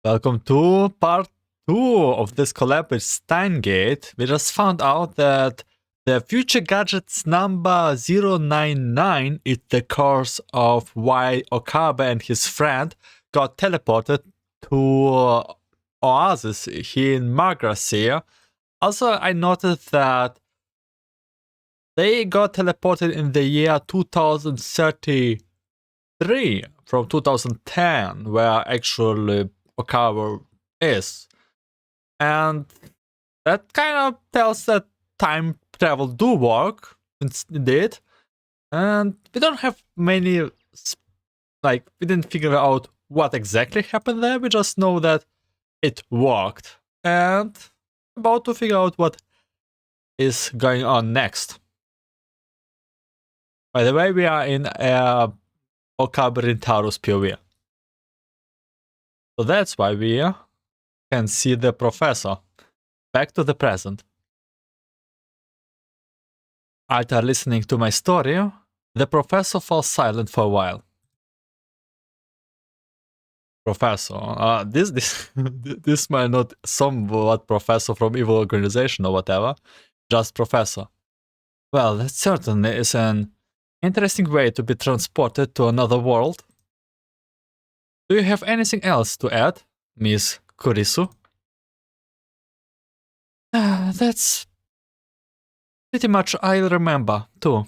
Welcome to part 2 of this collab with Steins. We just found out that the future gadgets number 099 is the cause of why Okabe and his friend got teleported to Oasis here in Margracia. Also, I noticed that they got teleported in the year 2033 from 2010, where actually Okabe is. And that kind of tells that time travel do work, indeed. And we don't have many, we didn't figure out what exactly happened there, we just know that it worked. And about to figure out what is going on next. By the way, we are in Okabe Rintaru's POV. So that's why we can see the professor. Back to the present. After listening to my story, the professor falls silent for a while. Professor, this might not somewhat professor from evil organization or whatever, just professor. Well, that certainly is an interesting way to be transported to another world. Do you have anything else to add, Miss Kurisu? That's pretty much I remember, too.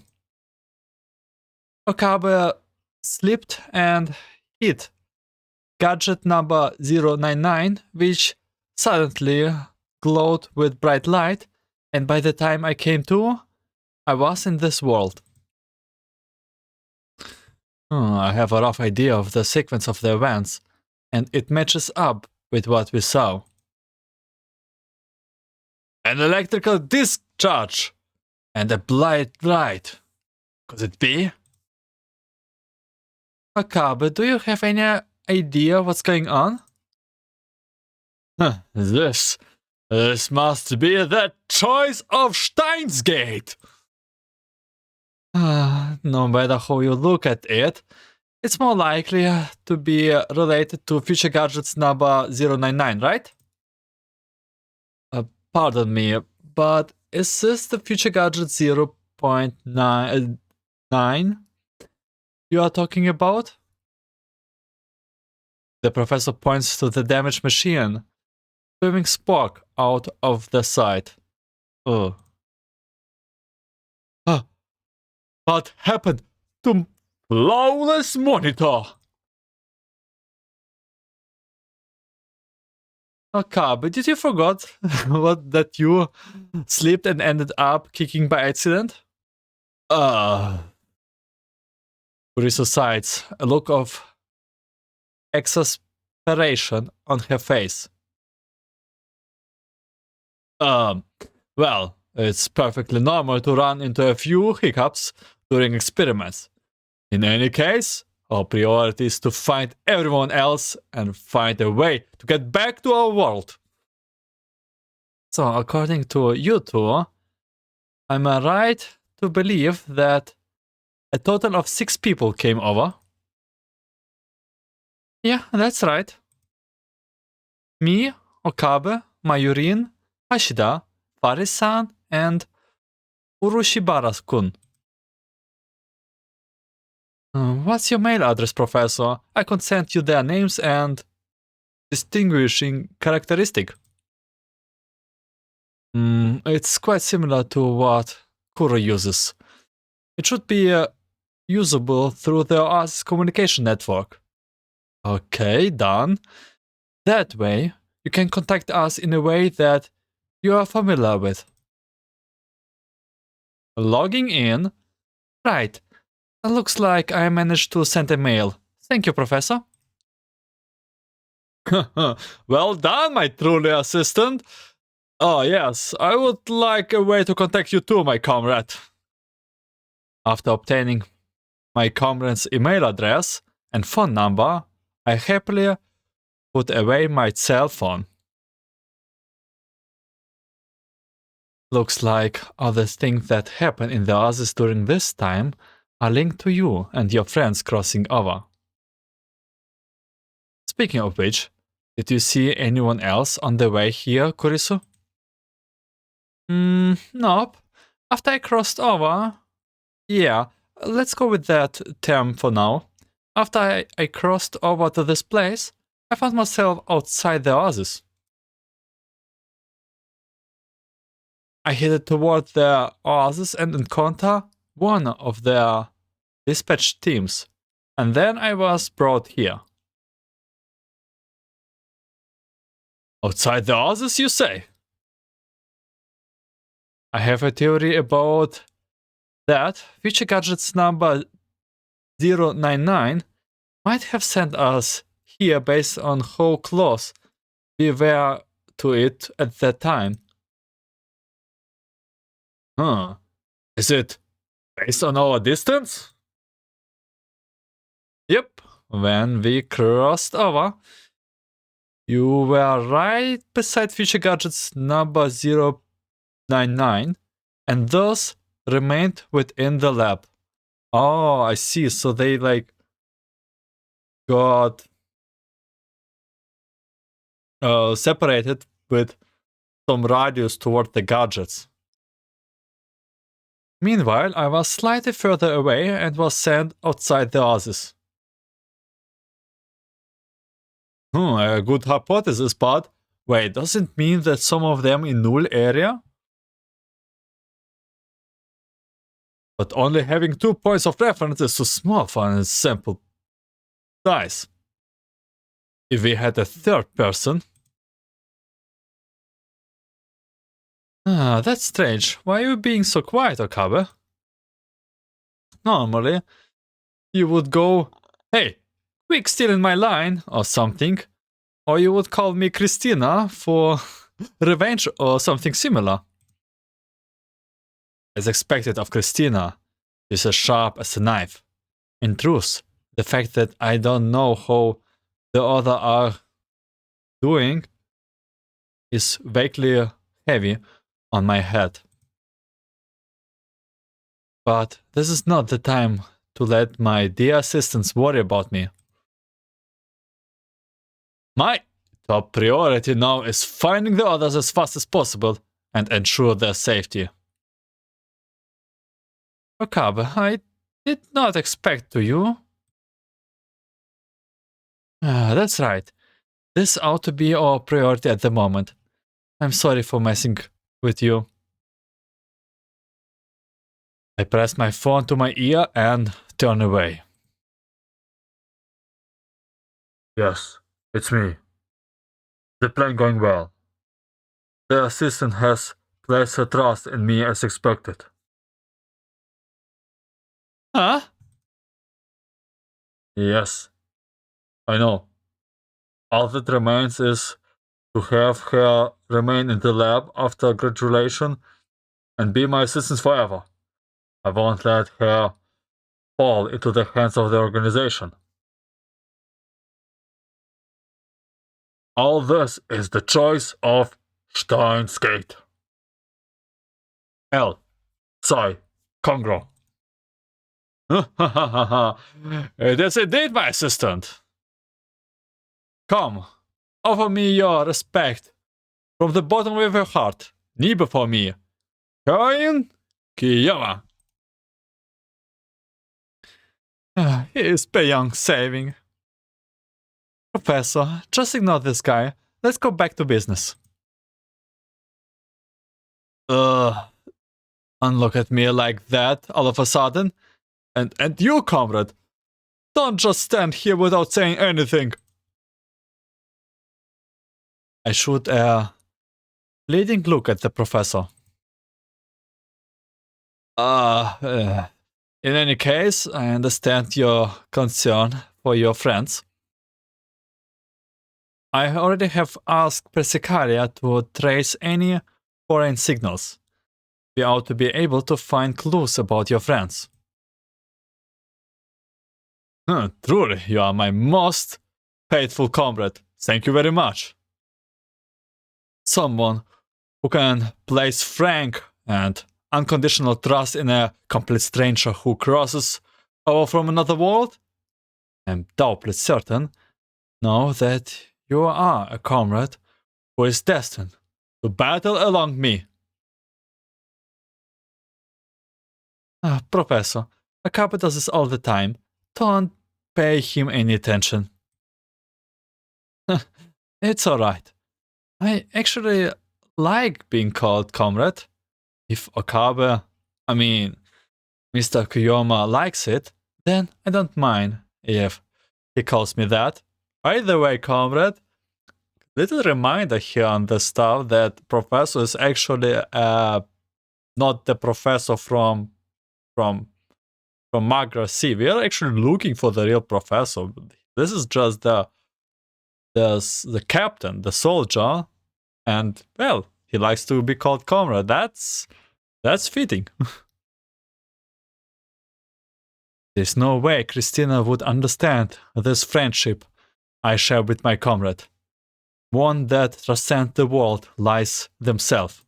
Okabe slipped and hit gadget number 099, which suddenly glowed with bright light, and by the time I came to, I was in this world. I have a rough idea of the sequence of the events, and it matches up with what we saw. An electrical discharge and a bright light. Could it be? Okabe, do you have any idea what's going on? This must be the choice of Steins Gate. No matter how you look at it, it's more likely to be related to future gadgets number 099, right? Pardon me, but is this the future gadget 0.9 you are talking about? The professor points to the damaged machine, spewing spark out of the side. Oh. What happened to flawless monitor? Okabe, did you forget that you slipped and ended up kicking by accident? Kurisu sighs, a look of exasperation on her face. Well, it's perfectly normal to run into a few hiccups during experiments. In any case, our priority is to find everyone else and find a way to get back to our world. So, according to you two, am I right to believe that a total of 6 people came over? Yeah, that's right. Me, Okabe, Mayurin, Hashida, Faris-san, and Urushibara-kun. What's your mail address, Professor? I can send you their names and distinguishing characteristic. It's quite similar to what Kuro uses. It should be usable through the Oasis communication network. Okay, done. That way, you can contact us in a way that you are familiar with. Logging in? Right. Looks like I managed to send a mail. Thank you, Professor. Well done, my truly assistant. Oh yes, I would like a way to contact you too, my comrade. After obtaining my comrade's email address and phone number, I happily put away my cell phone. Looks like all the things that happened in the Oasis during this time are linked to you and your friends crossing over. Speaking of which, Did you see anyone else on the way here, Kurisu? Nope. After I crossed over... Yeah, let's go with that term for now. After I crossed over to this place, I found myself outside the Oasis. I headed toward the Oasis and encountered one of their dispatch teams, and then I was brought here. Outside the Oasis, you say? I have a theory about that. Future Gadgets number 099 might have sent us here based on how close we were to it at that time. Huh. Is it based on our distance? Yep. When we crossed over, you were right beside Future Gadgets number 099, and thus remained within the lab. Oh, I see. So they like got separated with some radius toward the gadgets. Meanwhile, I was slightly further away and was sent outside the Oasis. A good hypothesis, but wait, does it mean that some of them in null area? But only having 2 points of reference is too small for a sample size. If we had a third person... that's strange. Why are you being so quiet, Okabe? Normally, you would go, hey, quick, still in my line, or something. Or you would call me Christina for revenge or something similar. As expected of Christina, she's as sharp as a knife. In truth, the fact that I don't know how the other are doing is vaguely heavy on my head. But this is not the time to let my dear assistants worry about me. My top priority now is finding the others as fast as possible and ensure their safety. Okabe, I did not expect you. That's right. This ought to be our priority at the moment. I'm sorry for messing with you. I press my phone to my ear and turn away. Yes, it's me. The plan going well. The assistant has placed her trust in me as expected. Huh? Yes, I know. All that remains is to have her remain in the lab after graduation and be my assistant forever. I won't let her fall into the hands of the organization. All this is the choice of Steins Gate. L. Psi. Congro. It is indeed my assistant. Come, offer me your respect from the bottom of your heart. Knee before me. Koin Kiyama. He is beyond saving. Professor, just ignore this guy. Let's go back to business. Don't look at me like that all of a sudden. And you, comrade, don't just stand here without saying anything. I shoot a fleeting look at the professor. In any case, I understand your concern for your friends. I already have asked Persicaria to trace any foreign signals. We ought to be able to find clues about your friends. Truly, you are my most faithful comrade. Thank you very much. Someone who can place frank and unconditional trust in a complete stranger who crosses over from another world? I'm doubly certain now that you are a comrade who is destined to battle along me. Professor, Akabe does this all the time. Don't pay him any attention. It's alright. I actually like being called comrade. If Mr. Kiyoma likes it, then I don't mind if he calls me that. By the way, comrade, little reminder here on the stuff that Professor is actually not the professor from Magra C. We are actually looking for the real professor. This is just the captain, the soldier, and well, he likes to be called comrade. That's fitting. There's no way Christina would understand this friendship I share with my comrade. One that transcends the world lies themselves.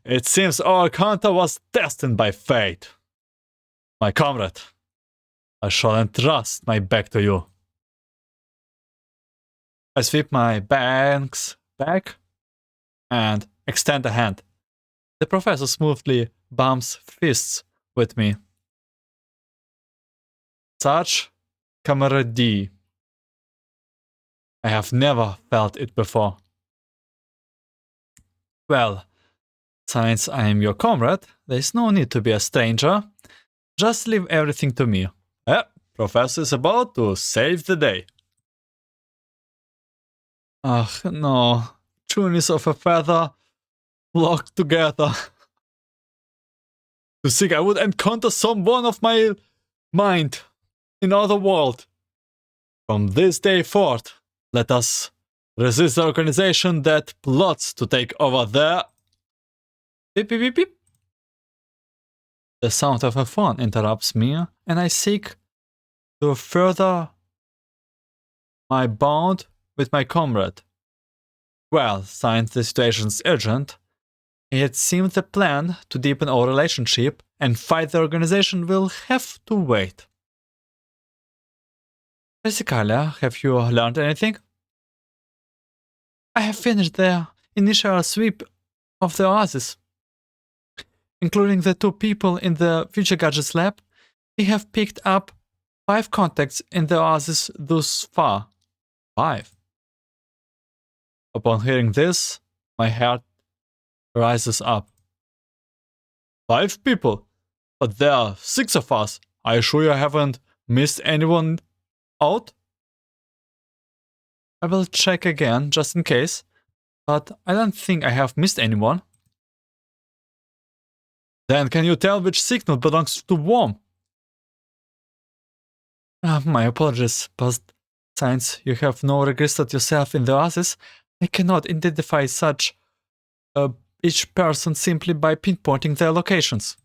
It seems our encounter was destined by fate. My comrade, I shall entrust my back to you. I sweep my bags back and extend a hand. The professor smoothly bumps fists with me. Such camaraderie. I have never felt it before. Well, since I am your comrade, there is no need to be a stranger. Just leave everything to me. Professor is about to save the day. Ach, no. Juniors of a feather flock together. To think I would encounter someone of my mind in other world. From this day forth, let us resist the organization that plots to take over there. Beep, beep, beep, beep. The sound of a phone interrupts me, and I seek to further my bond with my comrade. Well, since the situation is urgent, it seems the plan to deepen our relationship and fight the organization will have to wait. Basically, have you learned anything? I have finished the initial sweep of the Oasis. Including the 2 people in the Future Gadgets lab, we have picked up 5 contacts in the Oasis thus far. 5. Upon hearing this, my heart rises up. 5 people? But there are 6 of us. Are you sure you haven't missed anyone out? I will check again, just in case, but I don't think I have missed anyone. Then can you tell which signal belongs to whom? My apologies, but since you have now registered yourself in the Oasis, I cannot identify such each person simply by pinpointing their locations.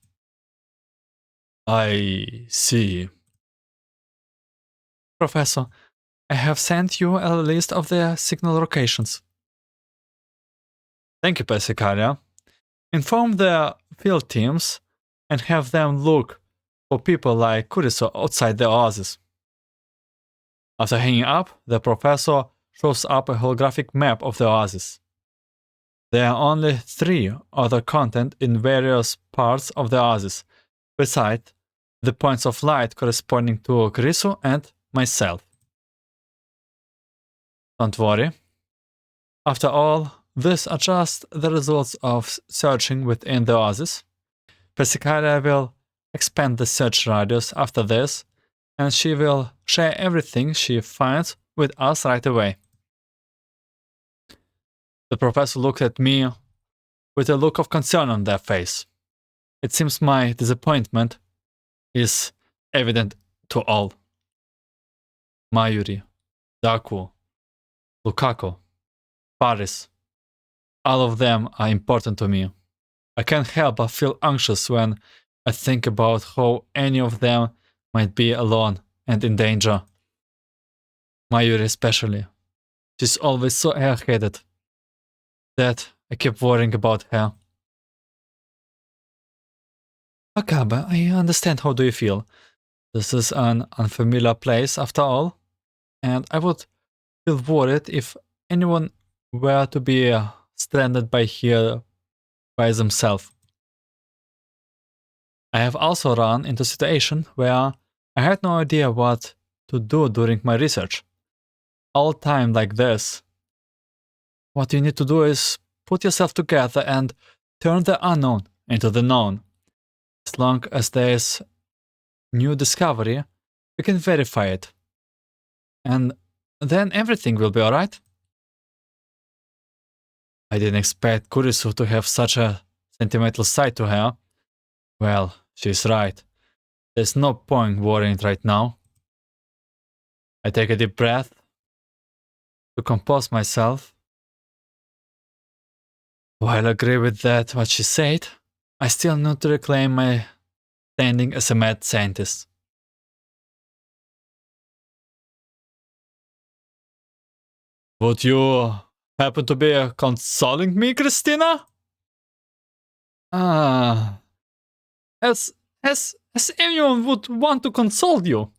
I see. Professor, I have sent you a list of the signal locations. Thank you, Persicaria. Inform the field teams and have them look for people like Kuriso outside the Oasis. After hanging up, the professor shows up a holographic map of the Oasis. There are only 3 other content in various parts of the Oasis, besides the points of light corresponding to Kuriso and myself. Don't worry. After all, these are just the results of searching within the Oasis. Persicaria will expand the search radius after this, and she will share everything she finds with us right away. The professor looked at me with a look of concern on their face. It seems my disappointment is evident to all. Mayuri, Daku, Lukaku, Paris. All of them are important to me. I can't help but feel anxious when I think about how any of them might be alone and in danger. Mayuri especially. She's always so airheaded that I keep worrying about her. Akabe, I understand how do you feel. This is an unfamiliar place after all. and I would feel worried if anyone were to be stranded by here by themselves. I have also run into a situation where I had no idea what to do during my research. All time like this, what you need to do is put yourself together and turn the unknown into the known. As long as there is new discovery, we can verify it. And then everything will be alright. I didn't expect Kurisu to have such a sentimental side to her. Well, she's right. There's no point worrying right now. I take a deep breath to compose myself. While I agree with that what she said, I still need to reclaim my standing as a mad scientist. Would you happen to be consoling me, Christina? As anyone would want to console you.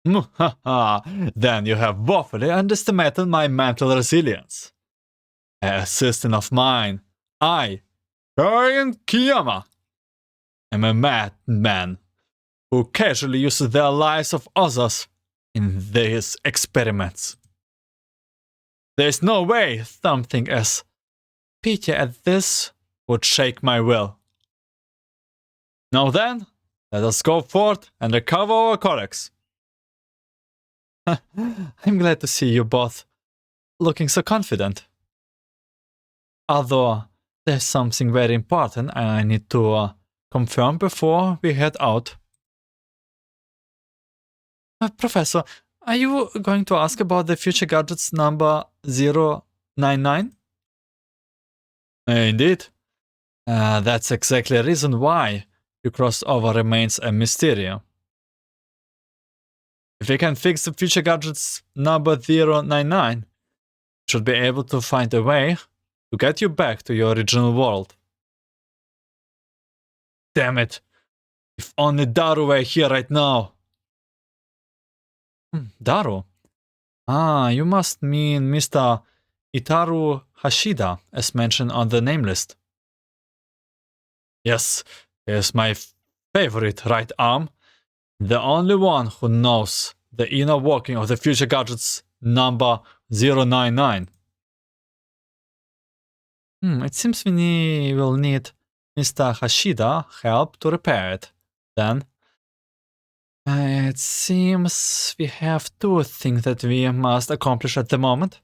Then you have woefully underestimated my mental resilience. A assistant of mine, I, Karen Kiyama, am a madman who casually uses the lives of others in these experiments. There's no way something as petty as this would shake my will. Now then, let us go forth and recover our codex. I'm glad to see you both looking so confident. Although there's something very important I need to confirm before we head out. Professor, are you going to ask about the future gadgets number 099? Indeed. That's exactly the reason why your crossover remains a mystery. If we can fix the future gadgets number 099, we should be able to find a way to get you back to your original world. Damn it! If only Daru were here right now! Daru? You must mean Mr. Itaru Hashida, as mentioned on the name list. Yes, he is my favorite right arm, the only one who knows the inner working of the future gadgets number 099. It seems we will need Mr. Hashida help to repair it. Then, it seems we have two things that we must accomplish at the moment.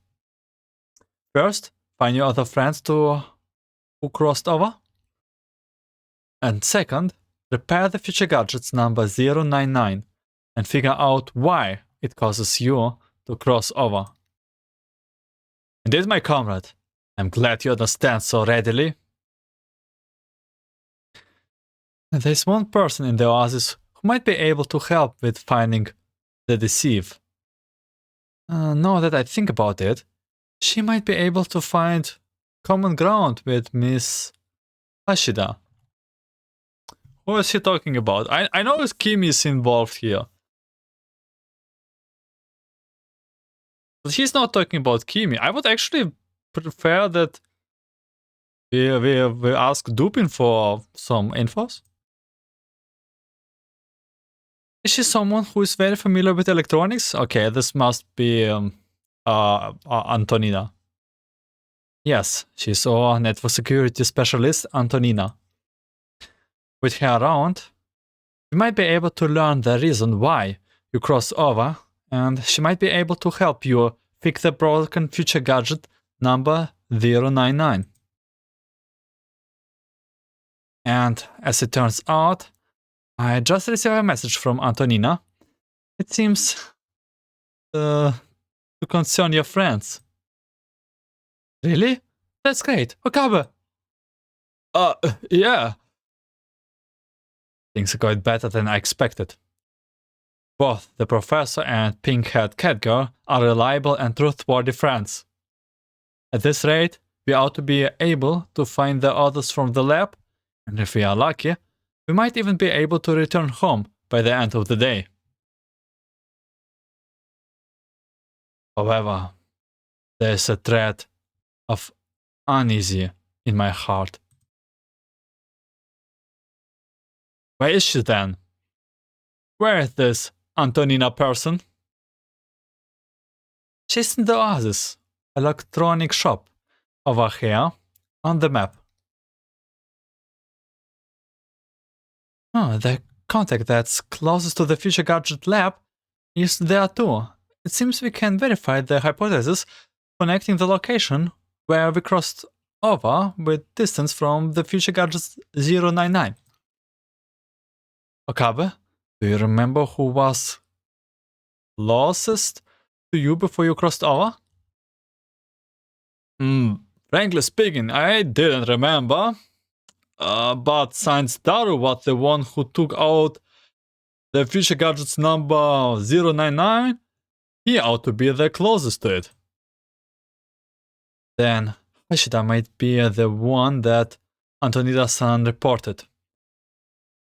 First, find your other friends who crossed over. And second, repair the future gadgets number 099 and figure out why it causes you to cross over. Indeed, my comrade, I'm glad you understand so readily. There's one person in the Oasis who might be able to help with finding the deceive. Now that I think about it, she might be able to find common ground with Miss Hashida. Who is he talking about? I know Kimi is involved here. But he's not talking about Kimi. I would actually prefer that we ask Dupin for some infos. Is she someone who is very familiar with electronics? Okay, this must be Antonina. Yes, she's our network security specialist, Antonina. With her around, we might be able to learn the reason why you cross over, and she might be able to help you fix the broken future gadget number 099. And as it turns out, I just received a message from Antonina. It seems to concern your friends. Really? That's great. Okabe! Yeah. Things are going better than I expected. Both the professor and pink-haired catgirl are reliable and trustworthy friends. At this rate, we ought to be able to find the others from the lab, and if we are lucky, we might even be able to return home by the end of the day. However, there's a thread of uneasy in my heart. Where is she then? Where is this Antonina person? She's in the Oasis electronic shop over here on the map. Oh, the contact that's closest to the Future Gadget lab is there too. It seems we can verify the hypothesis connecting the location where we crossed over with distance from the Future Gadget 099. Okabe, do you remember who was closest to you before you crossed over? Frankly speaking, I didn't remember. But since Daru was the one who took out the Future Gadget's number 099, he ought to be the closest to it. Then Hashida might be the one that Antonina-san reported.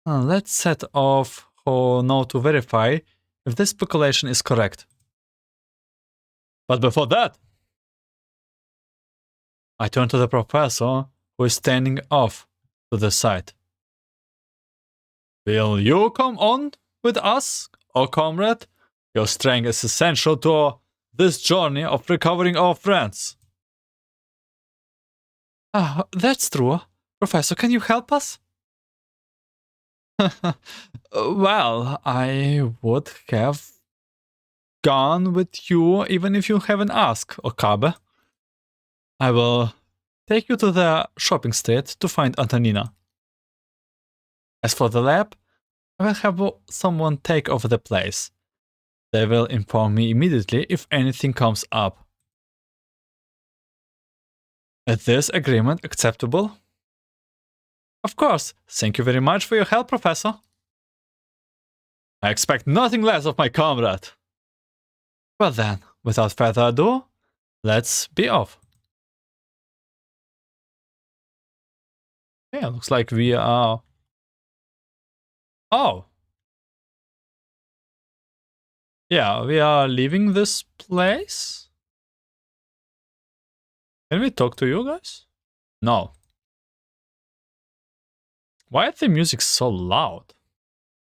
Let's set off her now to verify if this speculation is correct. But before that, I turn to the professor who is standing off to the side. Will you come on with us, oh comrade? Your strength is essential to this journey of recovering our friends. That's true. Professor, can you help us? Well, I would have gone with you even if you haven't asked, Okabe. I will take you to the shopping street to find Antonina. As for the lab, I will have someone take over the place. They will inform me immediately if anything comes up. Is this agreement acceptable? Of course. Thank you very much for your help, Professor. I expect nothing less of my comrade. Well then, without further ado, let's be off. Yeah, looks like we are... Oh. Yeah, we are leaving this place? Can we talk to you guys? No. Why is the music so loud?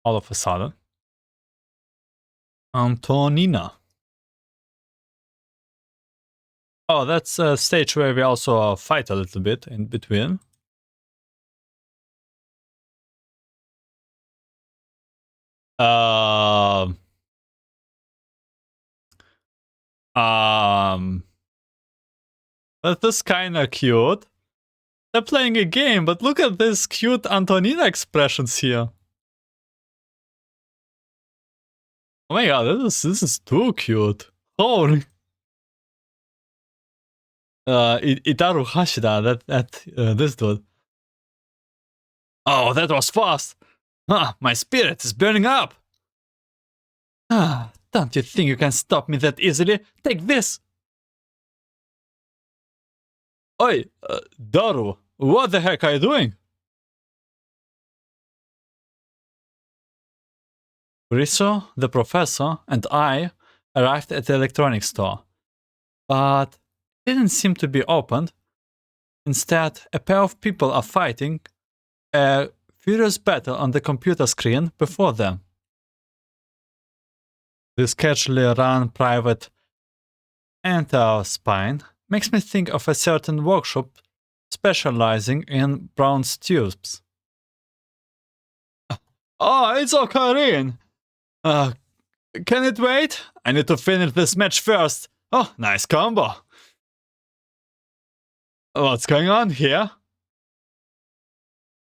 All of a sudden. Antonina. Oh, that's a stage where we also fight a little bit in between. That is kinda cute. They're playing a game, but look at this cute Antonina expressions here. Oh my god, this is too cute. Holy. Itaru Hashida, this dude. Oh, that was fast. My spirit is burning up. Don't you think you can stop me that easily? Take this. Oi, Daru, what the heck are you doing? Riso, the professor, and I arrived at the electronics store, but it didn't seem to be opened. Instead, a pair of people are fighting a furious battle on the computer screen before them. This casually run private spine makes me think of a certain workshop specializing in bronze tubes. Oh, it's Ocarina! Can it wait? I need to finish this match first. Oh, nice combo. What's going on here?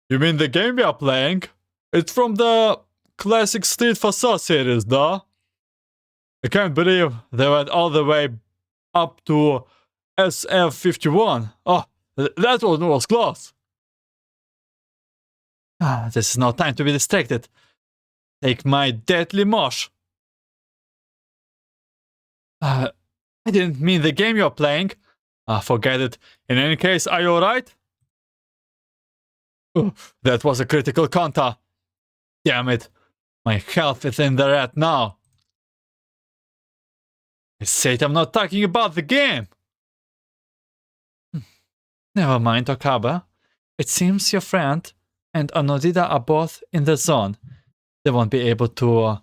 You mean the game we are playing? It's from the classic Street for Soul series, though. I can't believe they went all the way up to SF51. Oh, that one was close. This is no time to be distracted. Take my deadly mosh. I didn't mean the game you're playing. Forget it. In any case, are you alright? That was a critical counter. Damn it. My health is in the red now. said I'm not talking about the game! Never mind, Okabe. It seems your friend and Antonina are both in the zone. They won't be able to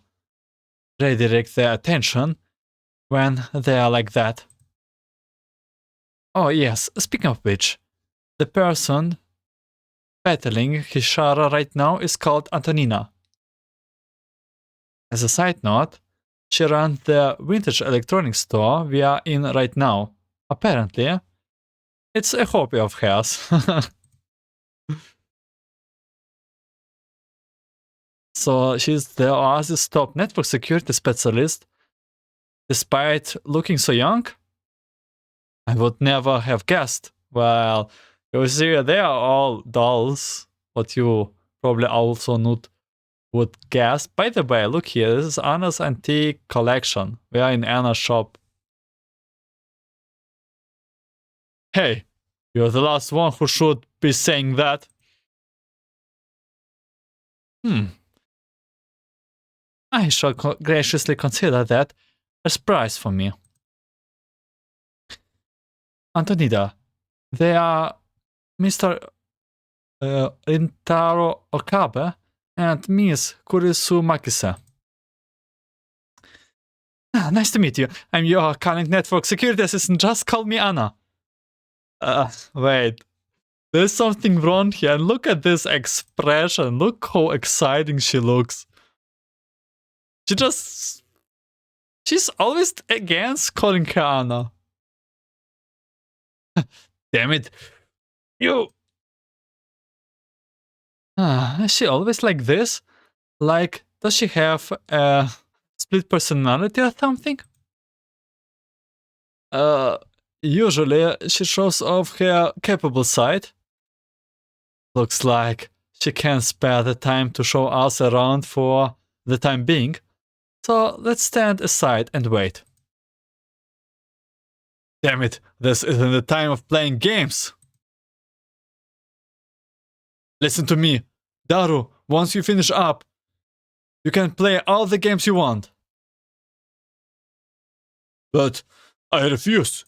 redirect their attention when they are like that. Oh yes, speaking of which, the person battling Hishara right now is called Antonina. As a side note, she runs the vintage electronics store we are in right now. Apparently, it's a hobby of hers. So she's the Oasis top network security specialist. Despite looking so young, I would never have guessed. Well, you see, they are all dolls, but you probably also not would guess. By the way, look here, this is Anna's antique collection. We are in Anna's shop. Hey, you're the last one who should be saying that. I shall graciously consider that a surprise for me. Antonina, they are Mr. Rintaro Okabe and Miss Kurisu Makise. Nice to meet you. I'm your current network security assistant. Just call me Anna. Wait. There's something wrong here. And look at this expression. Look how exciting she looks. She's always against calling her Anna. Damn it. You. Is she always like this? Like, does she have a split personality or something? Usually she shows off her capable side. Looks like she can't spare the time to show us around for the time being. So let's stand aside and wait. Damn it, this isn't the time of playing games. Listen to me. Daru, once you finish up, you can play all the games you want. But I refuse.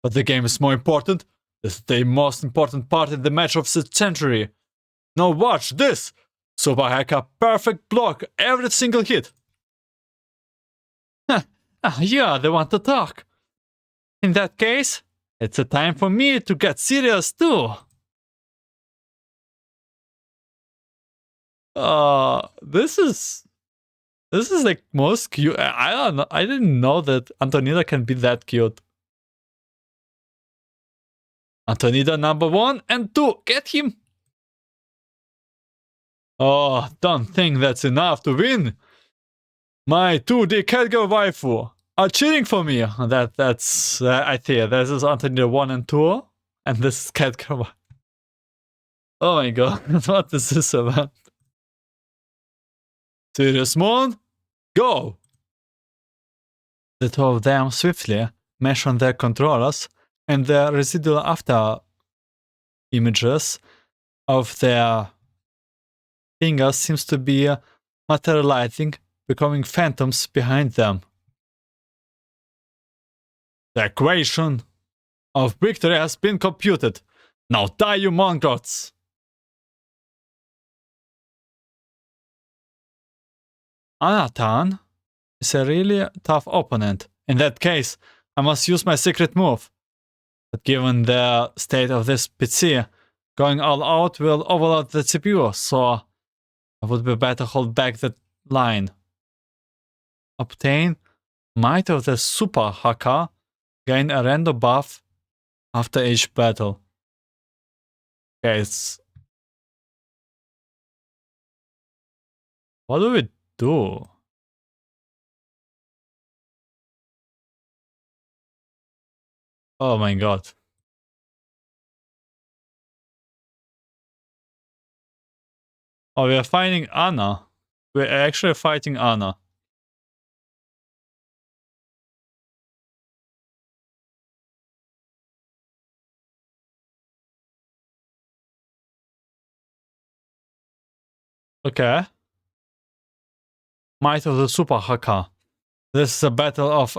But the game is more important. It's the most important part in the match of the century. Now watch this! Super Hacker perfect block every single hit. You are the one to talk. In that case, it's a time for me to get serious too. This is like most cute. I don't know. I didn't know that Antonina can be that cute. Antonina number 1 and 2. Get him. Oh, don't think that's enough to win. My 2D catgirl waifu are cheering for me. That's I think this is Antonina 1 and 2, and this is catgirl. Oh my god, what is this about? Serious Moon, go! The two of them swiftly mesh on their controllers, and the residual after images of their fingers seems to be materializing, becoming phantoms behind them. The equation of victory has been computed. Now die, you mongrels! Anatan is a really tough opponent. In that case, I must use my secret move. But given the state of this PC, going all out will overload the CPU, so I would be better hold back the line. Obtain Might of the Super Hacker. Gain a random buff after each battle. Okay, what do we do? Oh my god. Oh, we are fighting Anna. We're actually fighting Anna. Okay. Might of the Super Hacker. This is a battle of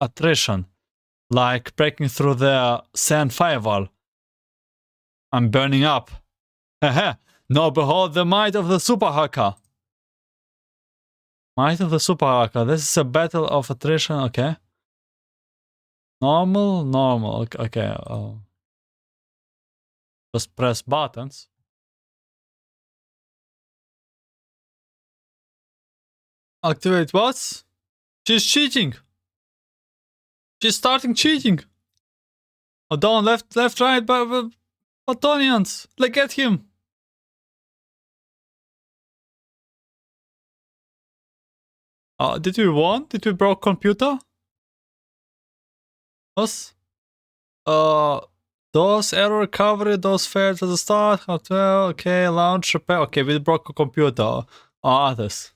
attrition, like breaking through the sand firewall. I'm burning up. Haha, now behold the might of the super hacker. Might of the super hacker. This is a battle of attrition, okay. Normal, okay. Just press buttons. Activate what? She's cheating. She's starting cheating. Oh, down, left, right, but Antonians. Like, get him. Did we won? Did we broke computer? Us? Those error recovery, those failed at the start. Okay, launch repair. Okay, we broke a computer. Others.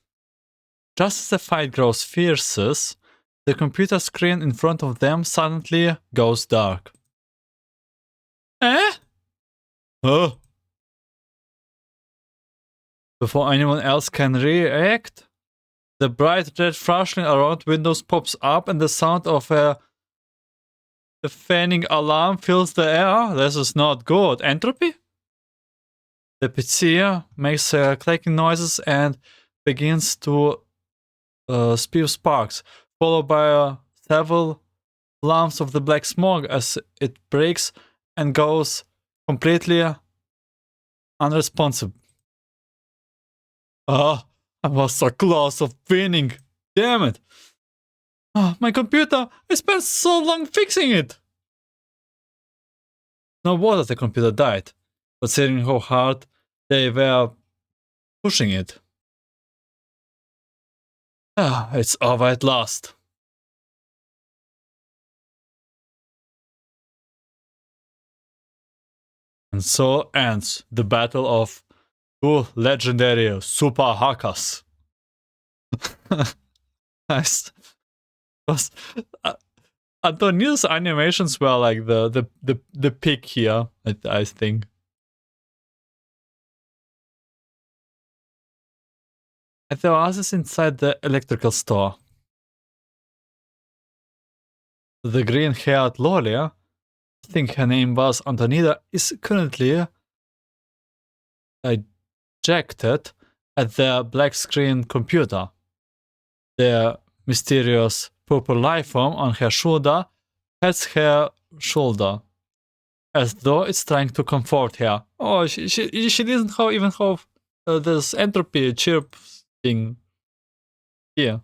Just as the fight grows fiercest, the computer screen in front of them suddenly goes dark. Eh? Huh? Before anyone else can react, the bright red flashing around windows pops up and the sound of a deafening alarm fills the air. This is not good. Entropy? The PC makes clicking noises and begins to spew sparks, followed by several lumps of the black smoke as it breaks and goes completely unresponsive. I was so close of winning. Damn it. My computer, I spent so long fixing it. No wonder the computer died, considering how hard they were pushing it. It's over at last. And so ends the battle of two legendary super hackers. Nice. Antonina's animations were like the peak here, I think. At the Oasis inside the electrical store, the Green-Haired-Loli, I think her name was Antonina, is currently ejected at the black screen computer. The mysterious purple life form on her shoulder pats her shoulder, as though it's trying to comfort her. Oh, she doesn't even have this entropy chirp thing here.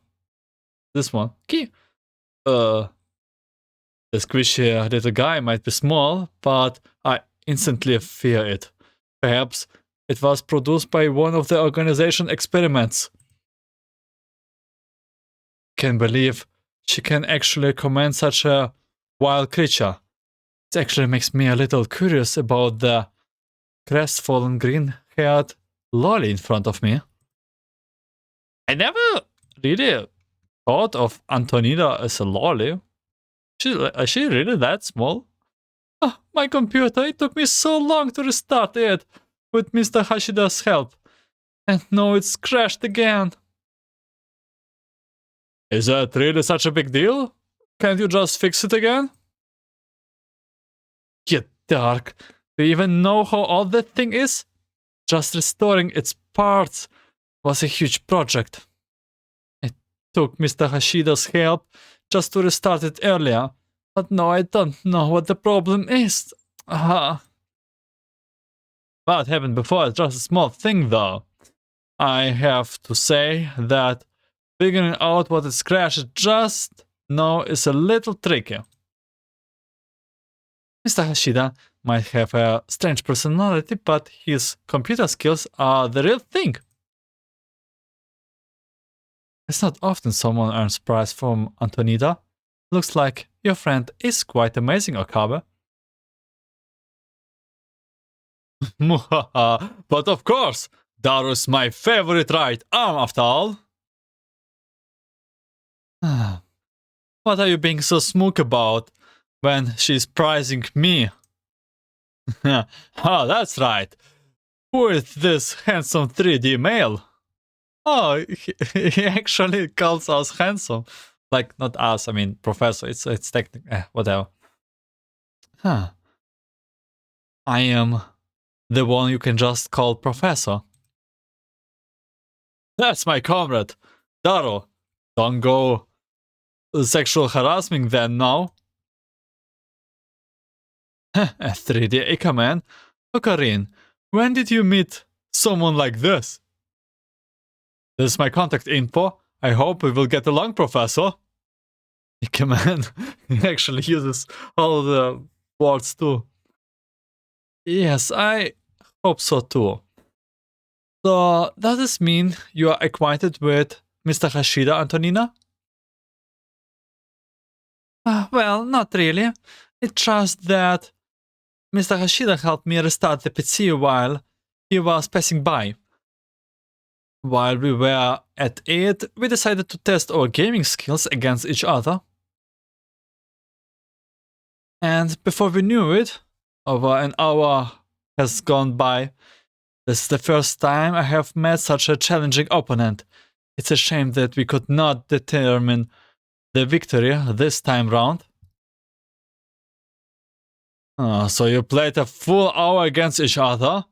This one. Key. The squishy little guy might be small, but I instantly fear it. Perhaps it was produced by one of the organization experiments. Can't believe she can actually command such a wild creature. It actually makes me a little curious about the crestfallen green-haired Loli in front of me. I never really thought of Antonina as a Loli. Is she really that small? My computer, it took me so long to restart it with Mr. Hashida's help. And now it's crashed again. Is that really such a big deal? Can't you just fix it again? Get dark. Do you even know how old that thing is? Just restoring its parts was a huge project. It took Mr. Hashida's help just to restart it earlier, but now I don't know what the problem is. What happened before is just a small thing though. I have to say that figuring out what is crashed just now is a little tricky. Mr. Hashida might have a strange personality, but his computer skills are the real thing. It's not often someone earns prize from Antonina. Looks like your friend is quite amazing, Okabe. But of course, Daru is my favorite right arm after all. What are you being so smug about when she's prizing me? That's right. Who is this handsome 3D male? Oh, he actually calls us handsome. Like, not us, I mean, professor. It's technical. Whatever. Huh. I am the one you can just call professor. That's my comrade, Daru. Don't go sexual harassing them now. 3D Ika man. Ocarine, when did you meet someone like this? This is my contact info. I hope we will get along, Professor. Ika man, he actually uses all the words too. Yes, I hope so too. So, does this mean you are acquainted with Mr. Hashida, Antonina? Well, not really. It's just that Mr. Hashida helped me restart the PC while he was passing by. While we were at it, we decided to test our gaming skills against each other. And before we knew it, over an hour has gone by. This is the first time I have met such a challenging opponent. It's a shame that we could not determine the victory this time round. So you played a full hour against each other?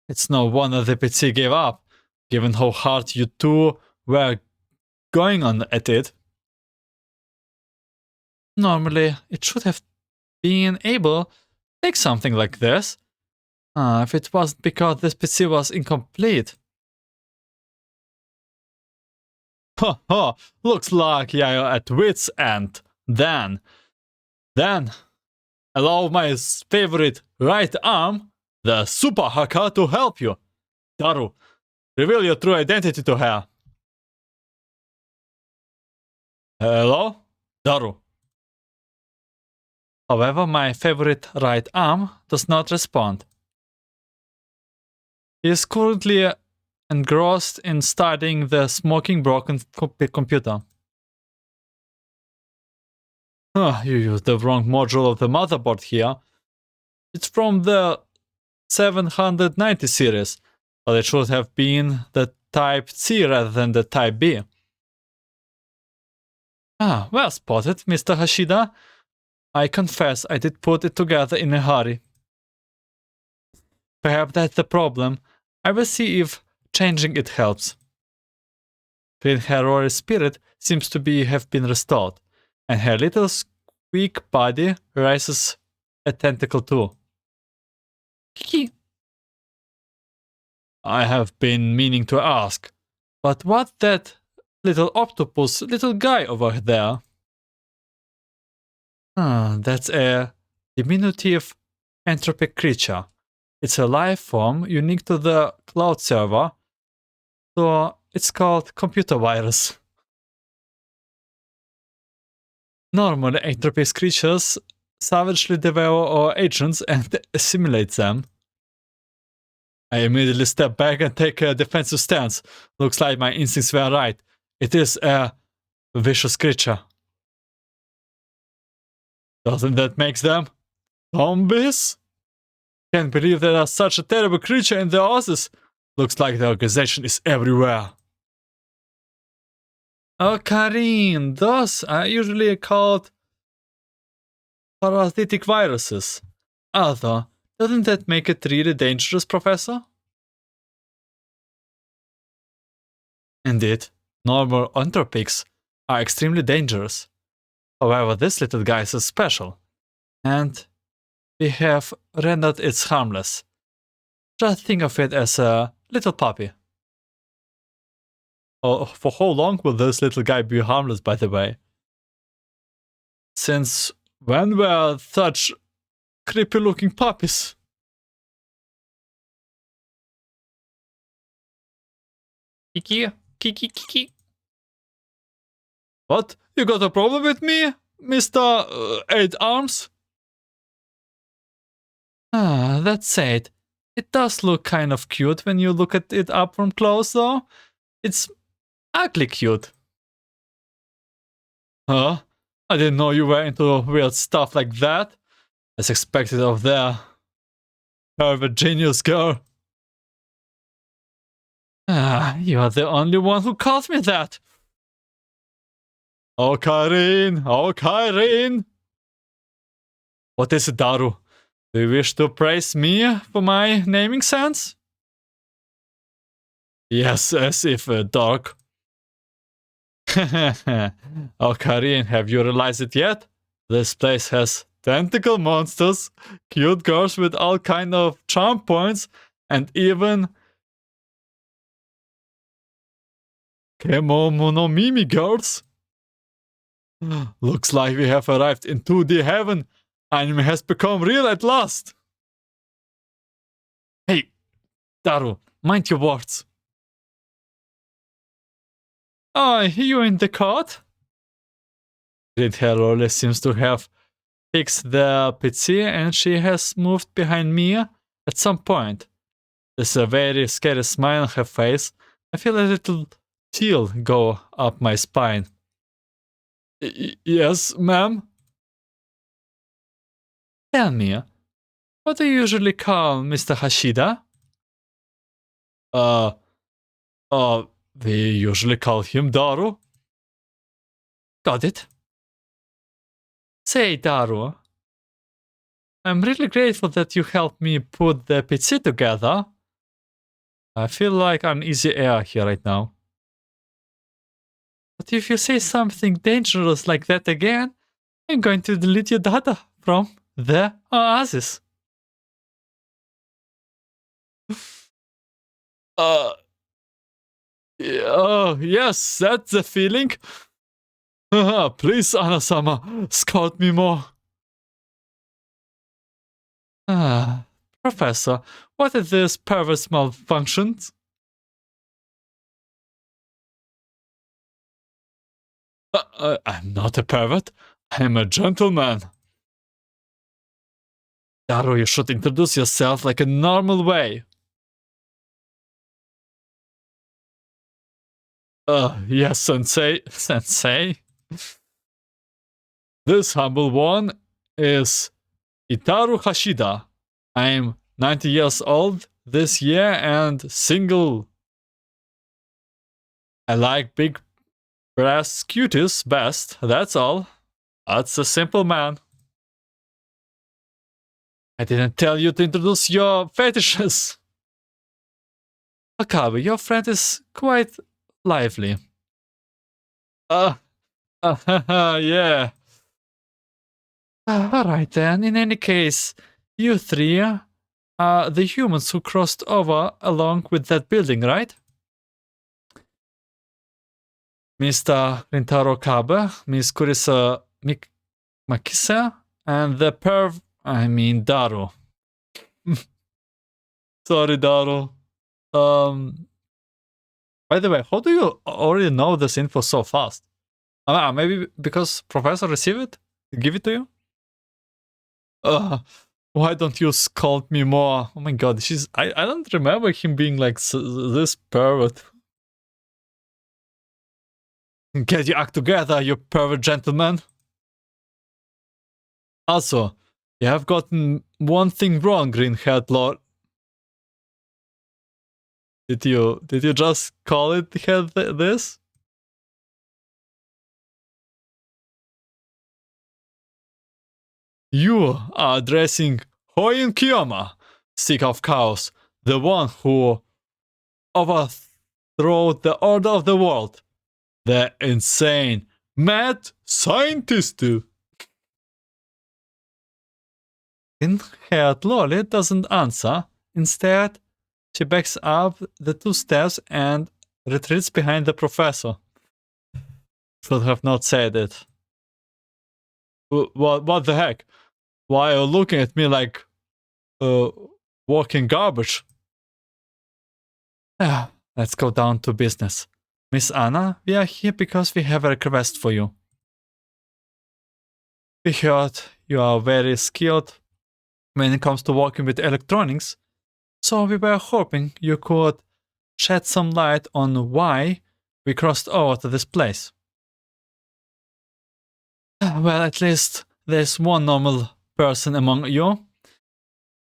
It's no wonder the PC gave up, given how hard you two were going on at it. Normally, it should have been able to take something like this. If it wasn't because this PC was incomplete. Ha ha, looks like you're at wit's end. Then, allow my favorite right arm, the super hacker, to help you. Daru, reveal your true identity to her. Hello? Daru. However, my favorite right arm does not respond. He is currently engrossed in studying the smoking broken computer. You used the wrong module of the motherboard here. It's from the 790 series, but it should have been the Type C rather than the Type B. Well spotted, Mr. Hashida. I confess I did put it together in a hurry. Perhaps that's the problem. I will see if changing it helps. Green-Haired-Loli's spirit seems to have been restored, and her little squeak body raises a tentacle too. Kiki. I have been meaning to ask, but what's that little octopus little guy over there? That's a diminutive entropic creature. It's a life form unique to the cloud server, so it's called computer virus. Normally, entropic creatures savagely devour our agents and assimilate them. I immediately step back and take a defensive stance. Looks like my instincts were right. It is a vicious creature. Doesn't that make them zombies? Can't believe there is such a terrible creature in the Oasis. Looks like the organization is everywhere. Oh, Karin, those are usually called parasitic viruses. Although, doesn't that make it really dangerous, Professor? Indeed, normal entropics are extremely dangerous. However, this little guy is special, and we have rendered it harmless. Just think of it as a little puppy. Oh, for how long will this little guy be harmless, by the way? Since when were such creepy looking puppies? Kiki, Kiki, Kiki. What? You got a problem with me, Mr. 8 Arms? That said, it does look kind of cute when you look at it up from close, though. It's ugly cute. Huh? I didn't know you were into weird stuff like that. As expected of there. You're a genius girl. You are the only one who calls me that. Oh, Kyrene! Oh, Kyrene! What is it, Daru? Do you wish to praise me for my naming sense? Yes, as if dark. Oh, Kyrene, have you realized it yet? This place has tentacle monsters, cute girls with all kind of charm points, and even Kemomonomimi girls. Looks like we have arrived in 2D heaven. Anime has become real at last. Hey, Daru, mind your words. Oh, you in the cart? Green-Haired-Loli seems to have fixed the PC and she has moved behind me at some point. There's a very scary smile on her face. I feel a little chill go up my spine. Yes, ma'am? Tell me, what do you usually call Mr. Hashida? We usually call him Daru. Got it. Say, Daru, I'm really grateful that you helped me put the PC together. I feel like uneasy air here right now. But if you say something dangerous like that again, I'm going to delete your data from the Oasis. Oh, yes, that's the feeling. Please, Anasama, scout me more. Professor, what are these perverse malfunctions? I'm not a pervert. I'm a gentleman. Daru, you should introduce yourself like a normal way. Yes, Sensei. Sensei? This humble one is Itaru Hashida. I'm 90 years old this year and single. I like big brass cuties best, that's all. That's a simple man. I didn't tell you to introduce your fetishes. Akabe, your friend is quite lively. Yeah. Alright then, in any case, you three are the humans who crossed over along with that building, right? Mr. Rintaro Kabe, Miss Kurisa Makisa, and the Daru. Sorry, Daru. By the way, how do you already know this info so fast? Maybe because Professor received it? Give it to you? Why don't you scold me more? Oh my god, I don't remember him being like this pervert. Get your act together, you pervert gentleman. Also, you have gotten one thing wrong, Green-Haired-Loli. Did you just call it this? You are addressing Hoyin Kiyama, Stick of Chaos, the one who overthrew the order of the world. The insane, mad scientist. Green-Haired-Loli doesn't answer. Instead, she backs up the 2 steps and retreats behind the professor. Should have not said it. What the heck? Why are you looking at me like walking garbage? Let's go down to business. Miss Anna, we are here because we have a request for you. We heard you are very skilled when it comes to working with electronics, so we were hoping you could shed some light on why we crossed over to this place. Well, at least there's one normal person among you.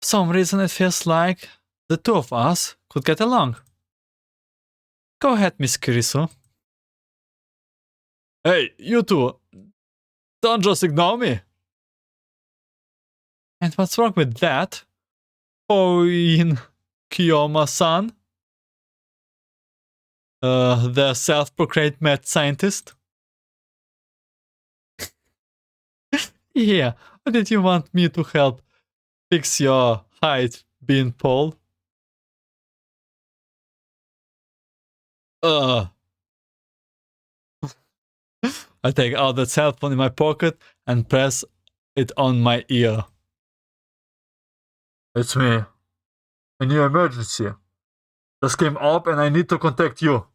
For some reason it feels like the 2 of us could get along. Go ahead, Miss Kurisu. Hey, you two! Don't just ignore me! And what's wrong with that? Oin Kiyoma-san? The self-proclaimed mad scientist? Yeah, or did you want me to help fix your height, beanpole? I take out the cell phone in my pocket and press it on my ear. It's me. A new emergency. Just came up and I need to contact you.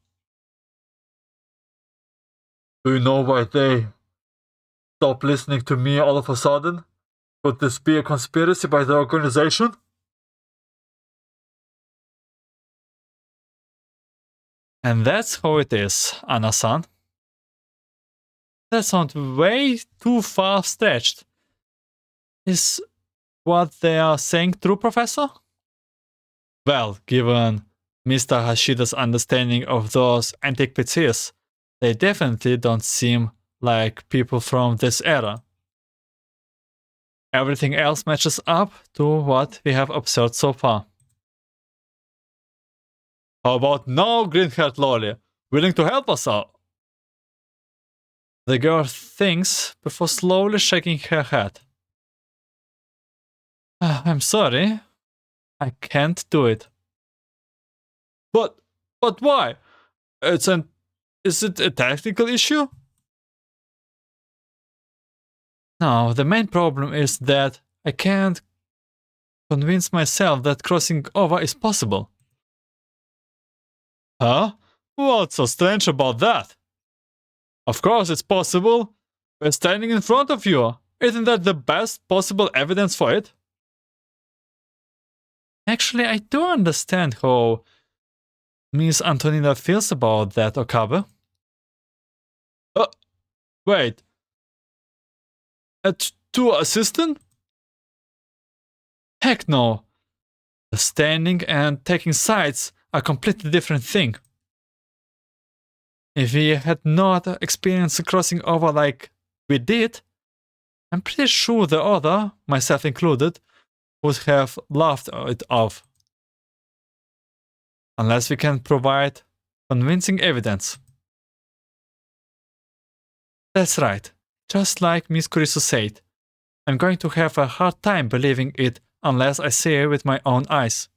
Do you know why they stopped listening to me all of a sudden? Could this be a conspiracy by the organization? And that's how it is, Anna-san. That sounds way too far-stretched. Is what they are saying true, Professor? Well, given Mr. Hashida's understanding of those antiquities, they definitely don't seem like people from this era. Everything else matches up to what we have observed so far. How about now, Green-Haired-Loli? Willing to help us out? The girl thinks before slowly shaking her head. I'm sorry. I can't do it. But why? Is it a technical issue? No, the main problem is that I can't convince myself that crossing over is possible. Huh? What's so strange about that? Of course it's possible. We're standing in front of you. Isn't that the best possible evidence for it? Actually, I do understand how Miss Antonina feels about that, Okabe. Wait. A two assistant? Heck no. The standing and taking sides are a completely different thing. If we had not experienced crossing over like we did, I'm pretty sure the other, myself included, would have laughed it off. Unless we can provide convincing evidence. That's right. Just like Miss Kurisu said, I'm going to have a hard time believing it unless I see it with my own eyes.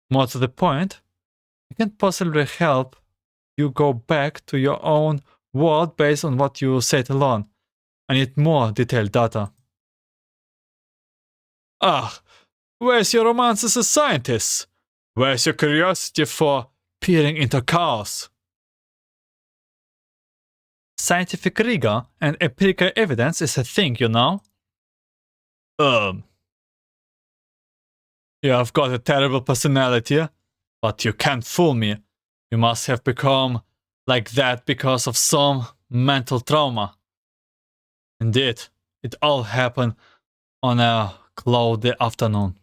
More to the point, I can't possibly help you go back to your own world based on what you said alone. I need more detailed data. Ah, where's your romance as a scientist? Where's your curiosity for peering into chaos? Scientific rigor and empirical evidence is a thing, you know? You have got a terrible personality, but you can't fool me. You must have become like that because of some mental trauma. Indeed, it all happened on a cloudy afternoon.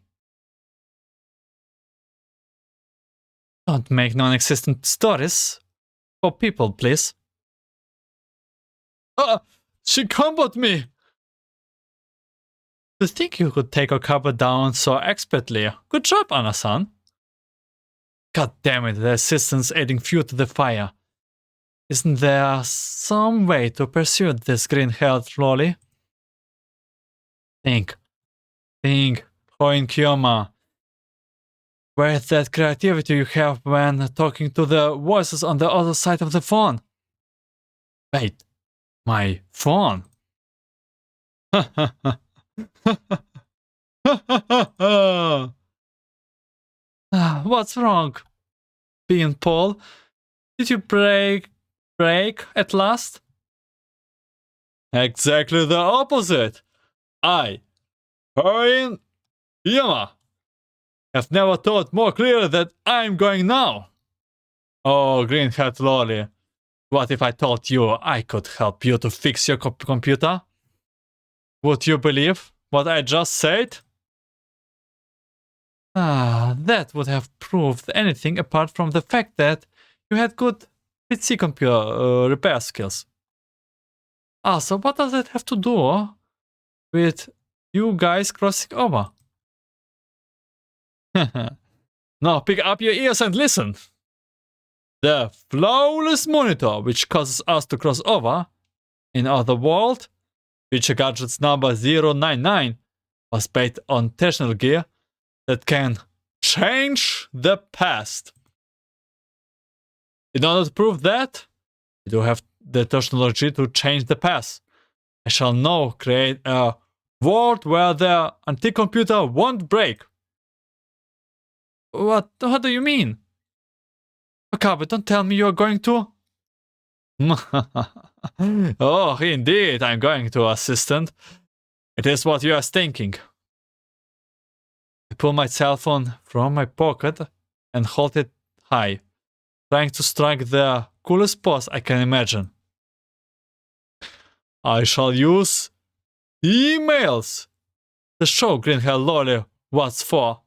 Don't make non-existent stories for people, please. She comboed me! To think you could take Okabe down so expertly. Good job, Anna-san. God damn it, the assistant's adding fuel to the fire. Isn't there some way to pursue this Green-Haired-Loli? Think, Hoin Kiyoma. Where's that creativity you have when talking to the voices on the other side of the phone? Wait, my phone? What's wrong, Bean Paul? Did you break at last? Exactly the opposite. I, Hoin Kiyoma, have never thought more clearly that I'm going now. Oh, Green-Haired-Loli, what if I told you I could help you to fix your computer? Would you believe what I just said? That would have proved anything apart from the fact that you had good PC computer repair skills. Also, what does that have to do with you guys crossing over? Now pick up your ears and listen. The flawless monitor which causes us to cross over in other world, feature gadgets number 099, was based on technical gear that can change the past. In order to prove that, we do have the technology to change the past. I shall now create a world where the anti-computer won't break. What do you mean? Okabe, don't tell me you're going to... Oh, indeed, I'm going to, assistant. It is what you are thinking. I pull my cell phone from my pocket and hold it high, trying to strike the coolest pose I can imagine. I shall use emails to show Green-Haired-Loli what's for.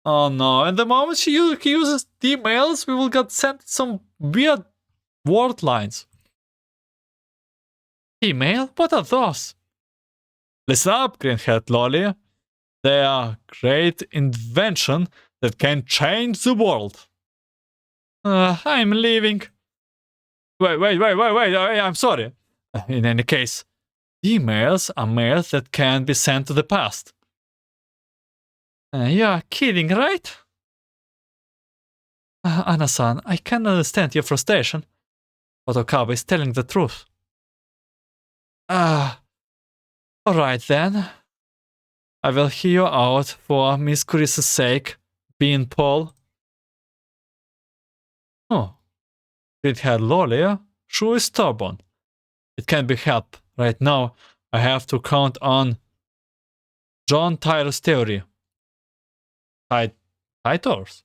Oh no, and the moment he uses emails, we will get sent some weird word lines. Email? What are those? Listen up, Green-Haired-Loli. They are a great invention that can change the world. I'm leaving. Wait, I'm sorry. In any case, emails are mails that can be sent to the past. You're kidding, right? Anna-san, I can understand your frustration, but Okabe is telling the truth. Alright then. I will hear you out for Miss Kurisa's sake, Bean Paul. Oh, Green-Haired-Loli sure is stubborn. It can't be helped. Right now, I have to count on John Tyler's theory. Titles?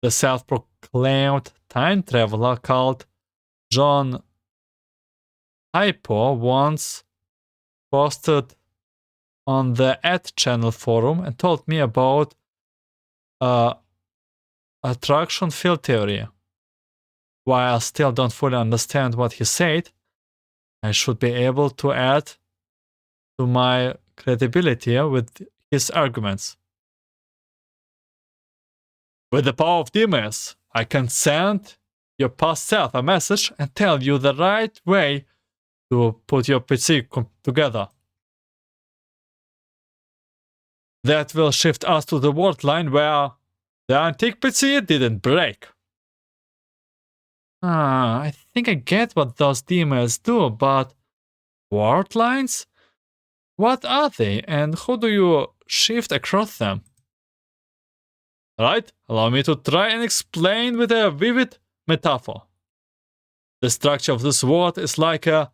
The self-proclaimed time traveler called John Hypo once posted on the @channel forum and told me about attraction field theory. While I still don't fully understand what he said, I should be able to add to my credibility with his arguments. With the power of demons, I can send your past self a message and tell you the right way to put your PC together. That will shift us to the world line where the antique PC didn't break. I think I get what those demons do, but world lines? What are they and how do you shift across them? Right, allow me to try and explain with a vivid metaphor. The structure of this world is like a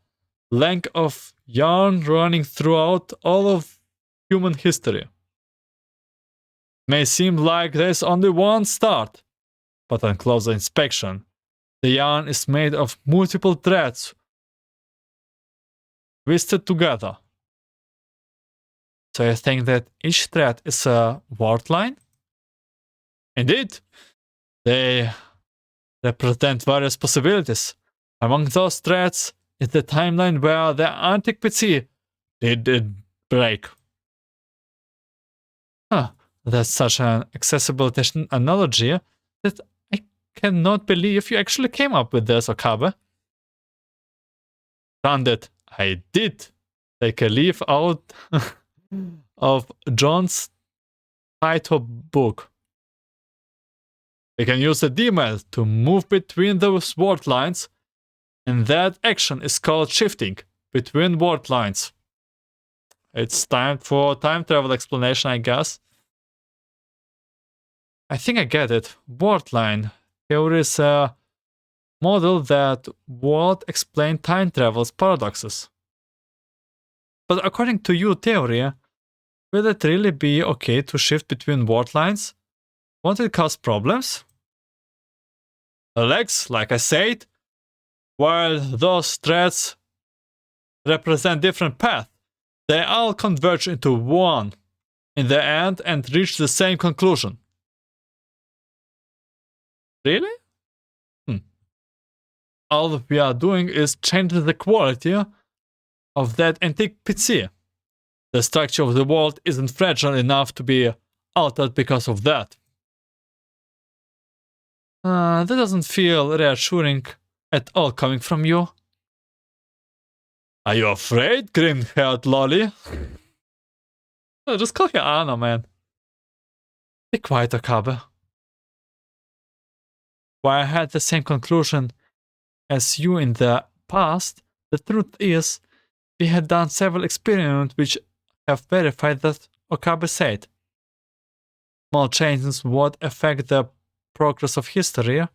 length of yarn running throughout all of human history. It may seem like there's only one start, but on closer inspection, the yarn is made of multiple threads twisted together. So you think that each thread is a word line? Indeed, they represent various possibilities. Among those threads is the timeline where the antique PC did break. That's such an accessible analogy that I cannot believe you actually came up with this, Okabe. Granted, I did take a leaf out of John's title book. We can use the D-mail to move between those word lines, and that action is called shifting between word lines. It's time for time travel explanation, I guess. I think I get it. Word line theory is a model that would explain time travel's paradoxes. But according to your theory, will it really be okay to shift between word lines? Won't it cause problems? Alex, like I said, while those threads represent different paths, they all converge into one in the end and reach the same conclusion. Really? All we are doing is changing the quality of that antique PC. The structure of the world isn't fragile enough to be altered because of that. That doesn't feel reassuring at all coming from you. Are you afraid, Green-Haired-Loli? Just call her Anna, man. Be quiet, Okabe. While I had the same conclusion as you in the past, the truth is, we had done several experiments which have verified that Okabe said. Small changes won't affect the progress of history.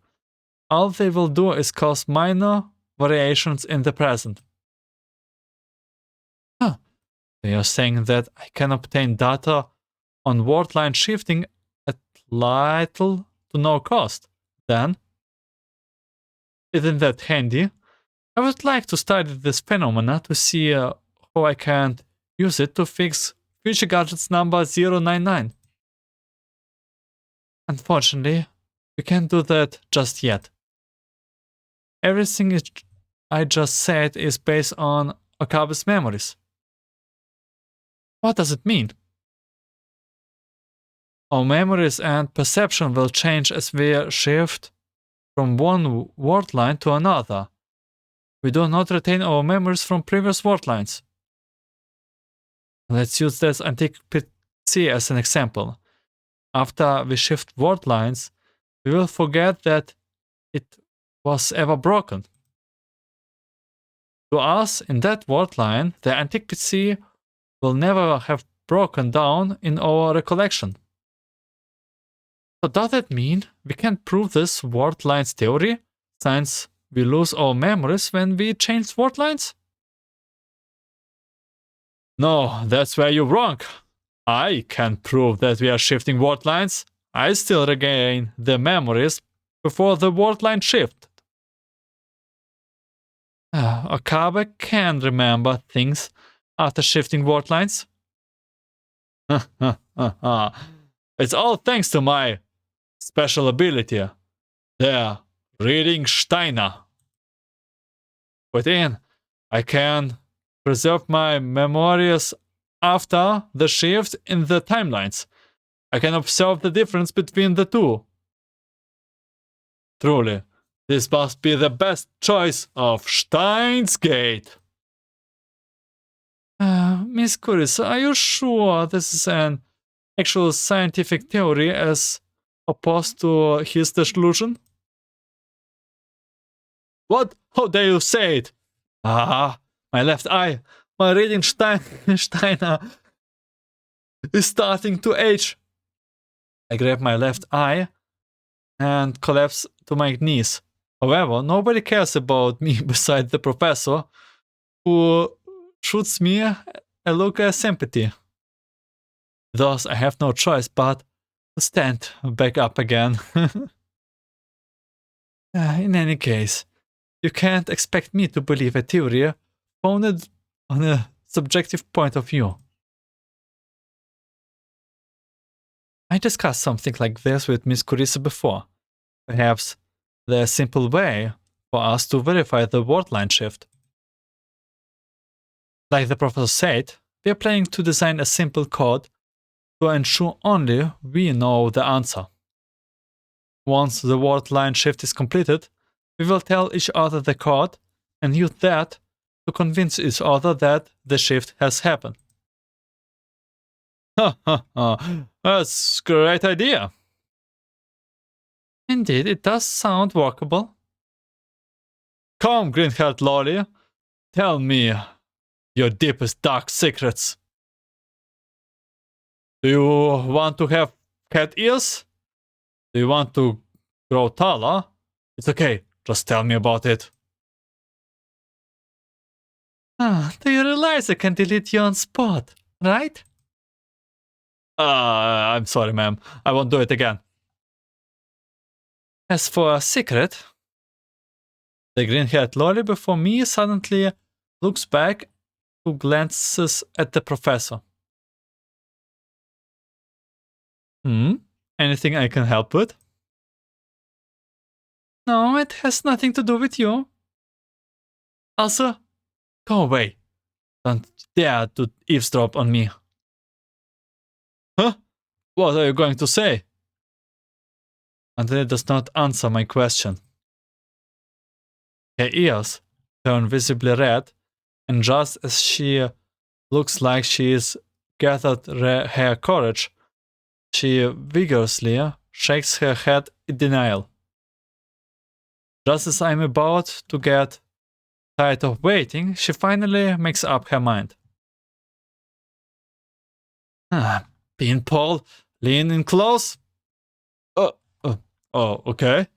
All they will do is cause minor variations in the present. Huh. They are saying that I can obtain data on word line shifting at little to no cost. Then, isn't that handy? I would like to study this phenomena to see how I can use it to fix future gadgets number 099. Unfortunately, we can't do that just yet. Everything I just said is based on Okabe's memories. What does it mean? Our memories and perception will change as we shift from one word line to another. We do not retain our memories from previous word lines. Let's use this antique PC as an example. After we shift word lines, we will forget that it was ever broken. To us, in that word line, the antique PC will never have broken down in our recollection. So does that mean we can prove this word lines theory, since we lose our memories when we change word lines? No, that's where you're wrong. I can prove that we are shifting word lines. I still regain the memories before the word line shift. Okabe can remember things after shifting word lines. It's all thanks to my special ability. The reading Steiner. Within, I can preserve my memories after the shift in the timelines. I can observe the difference between the two. Truly, this must be the best choice of Steins Gate. Miss Curis, are you sure this is an actual scientific theory as opposed to his delusion? What? How dare you say it? My left eye, my reading Steiner is starting to age. I grab my left eye and collapse to my knees. However, nobody cares about me besides the professor, who shoots me a look of sympathy. Thus, I have no choice but to stand back up again. In any case, you can't expect me to believe a theory founded on a subjective point of view. I discussed something like this with Miss Curisa before. Perhaps there's a simple way for us to verify the word line shift. Like the professor said, we are planning to design a simple code to ensure only we know the answer. Once the word line shift is completed, we will tell each other the code and use that to convince each other that the shift has happened. That's a great idea. Indeed, it does sound workable. Come, Green-Haired-Loli, tell me your deepest dark secrets. Do you want to have cat ears? Do you want to grow taller? It's okay, just tell me about it. Do you realize I can delete you on spot, right? I'm sorry, ma'am. I won't do it again. As for a secret, the Green-Haired-Loli before me suddenly looks back and glances at the professor. Anything I can help with? No, it has nothing to do with you. Also, go away. Don't dare to eavesdrop on me. Huh? What are you going to say? Antonina does not answer my question. Her ears turn visibly red, and just as she looks like she is gathered her courage, she vigorously shakes her head in denial. Just as I'm about to get tired of waiting, she finally makes up her mind. Beanpole, lean in close. Oh, okay.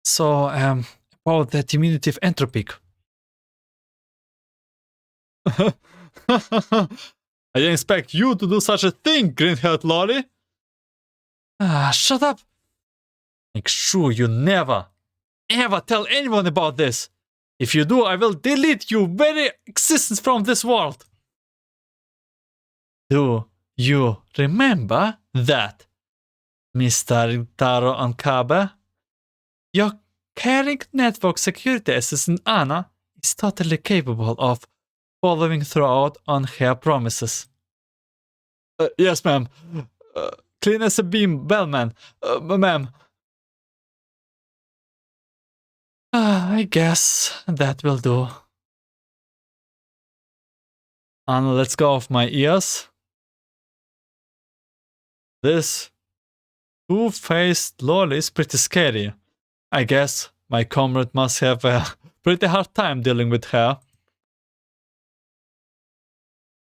So, about the diminutive entropic. I didn't expect you to do such a thing, Green-Haired-Loli. Shut up. Make sure you never, ever tell anyone about this. If you do, I will delete your very existence from this world. Do you remember that, Mr. Daru and Kabe? Your caring network security assistant Anna is totally capable of following through on her promises. Yes, ma'am. Clean as a beam, bellman. Ma'am. I guess that will do. Anna, let's go off my ears. This two-faced loli is pretty scary. I guess my comrade must have a pretty hard time dealing with her.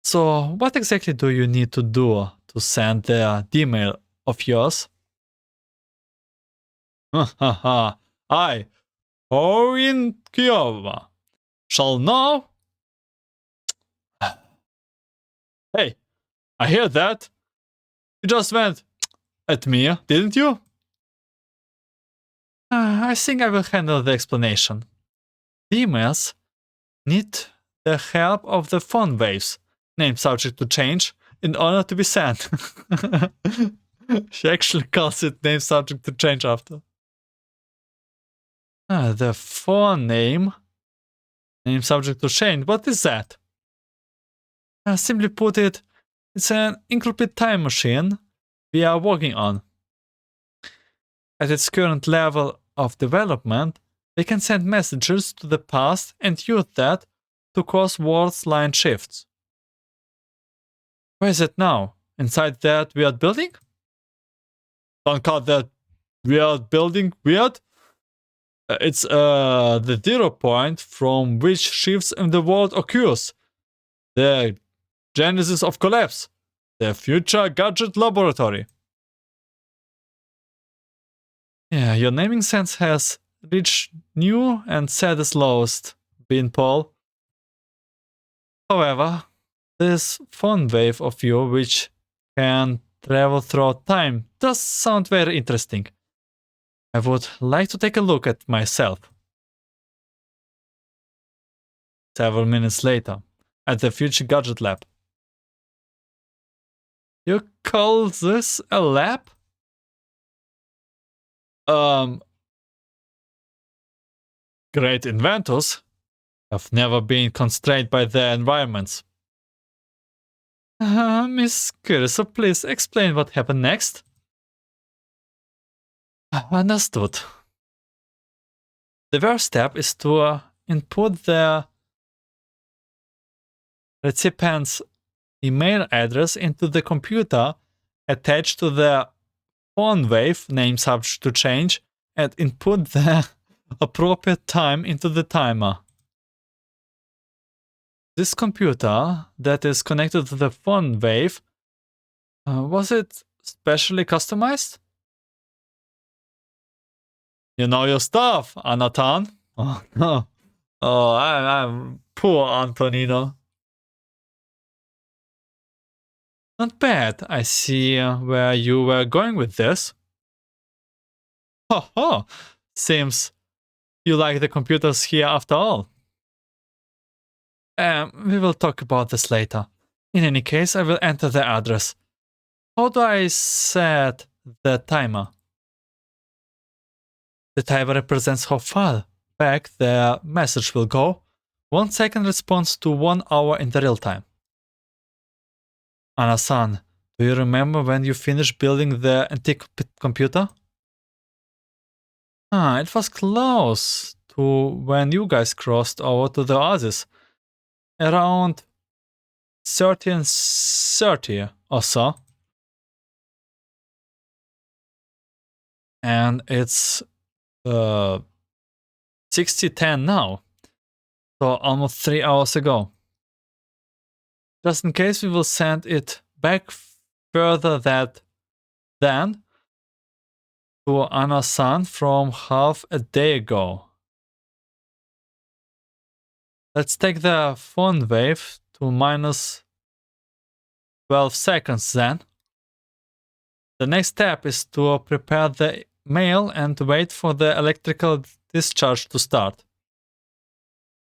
So, what exactly do you need to do to send the email of yours? I, Orin Kiyova, shall know. Hey, I hear that. You just went at me, didn't you? I think I will handle the explanation. The emails need the help of the phone waves, named subject to change, in order to be sent. She actually calls it name subject to change after. The phone name subject to change, what is that? Simply put it, it's an encrypted time machine we are working on. At its current level of development, we can send messages to the past and use that to cause world line shifts. Where is it now? Inside that weird building? Don't call that weird building weird. It's the 0 point from which shifts in the world occurs. The genesis of collapse. The future gadget laboratory. Yeah, your naming sense has reached new and saddest lowest, Beanpole. However, this phone wave of you which can travel through time does sound very interesting. I would like to take a look at myself. Several minutes later, at the Future Gadget Lab. You call this a lab? Great inventors have never been constrained by their environments. Miss Curso, please explain what happened next. Understood. The first step is to input the recipient's email address into the computer attached to the phone wave name subject to change and input the appropriate time into the timer. This computer that is connected to the phone wave, was it specially customized? You know your stuff, Anatan. Oh, no. Oh, I'm poor Antonina. Not bad. I see where you were going with this. Ho. Seems you like the computers here after all. We will talk about this later. In any case, I will enter the address. How do I set the timer? The timer represents how far back the message will go. 1 second response to 1 hour in the real time. Anna-san, do you remember when you finished building the antique computer? It was close to when you guys crossed over to the Oasis. Around 30 and 30 or so. And it's 60:10 now. So almost 3 hours ago. Just in case, we will send it back further than to Anna-san from half a day ago. Let's take the phone wave to minus 12 seconds then. The next step is to prepare the mail and wait for the electrical discharge to start.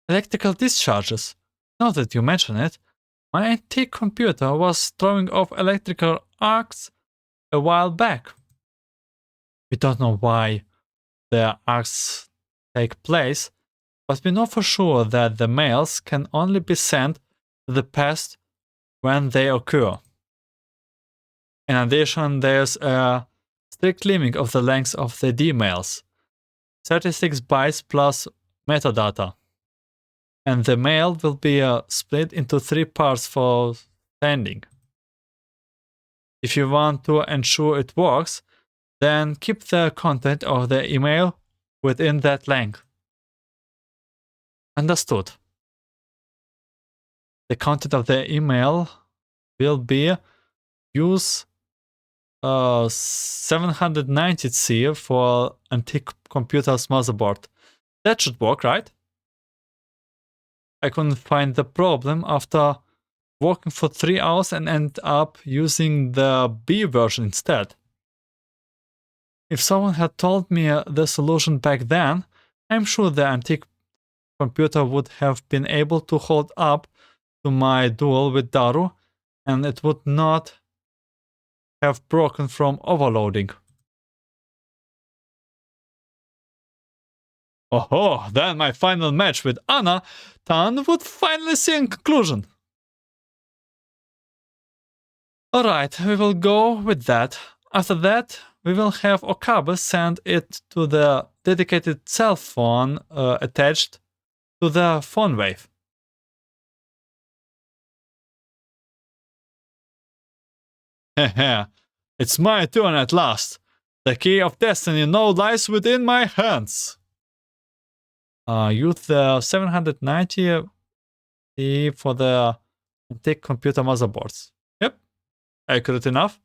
Electrical discharges? Now that you mention it, my antique computer was throwing off electrical arcs a while back. We don't know why the arcs take place, but we know for sure that the mails can only be sent to the past when they occur. In addition, there's a strict limit of the length of the D-mails, 36 bytes plus metadata. And the mail will be split into 3 parts for sending. If you want to ensure it works, then keep the content of the email within that length. Understood. The content of the email will be use 790C for antique computer's motherboard. That should work, right? I couldn't find the problem after working for 3 hours and end up using the B version instead. If someone had told me the solution back then, I'm sure the antique computer would have been able to hold up to my duel with Daru, and it would not have broken from overloading. Oh, then my final match with Anna-tan would finally see a conclusion. Alright, we will go with that. After that, we will have Okabe send it to the dedicated cell phone attached to the phone wave. Hehe, it's my turn at last. The key of destiny now lies within my hands. Use the 790 for the antique computer motherboards. Yep, accurate enough.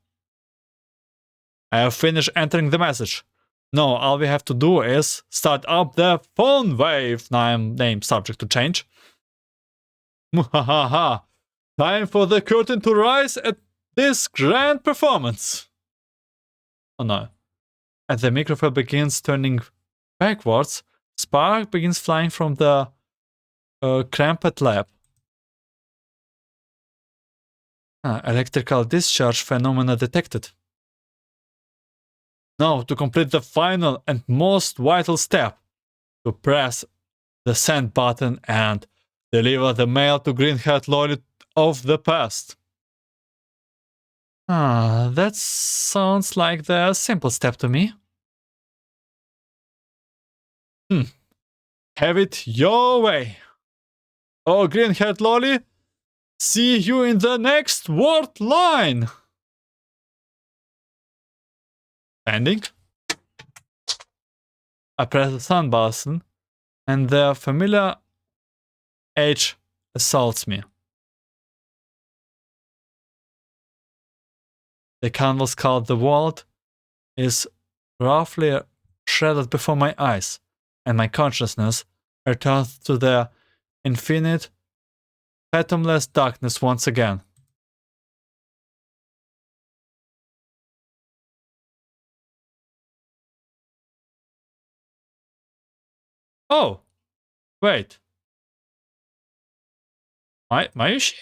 I have finished entering the message. Now all we have to do is start up the phone wave. Name subject to change. Muhahaha. Time for the curtain to rise at this grand performance. Oh no. As the microphone begins turning backwards, spark begins flying from the cramped lab. Electrical discharge phenomena detected. Now, to complete the final and most vital step, to press the send button and deliver the mail to Green-Haired-Loli of the past. That sounds like the simple step to me. Have it your way. Oh, Green-Haired-Loli, see you in the next word line. Ending. I press the send button, and the familiar H assaults me. The canvas called the world is roughly shredded before my eyes, and my consciousness returns to the infinite, fathomless darkness once again. Oh, wait. Mayushi?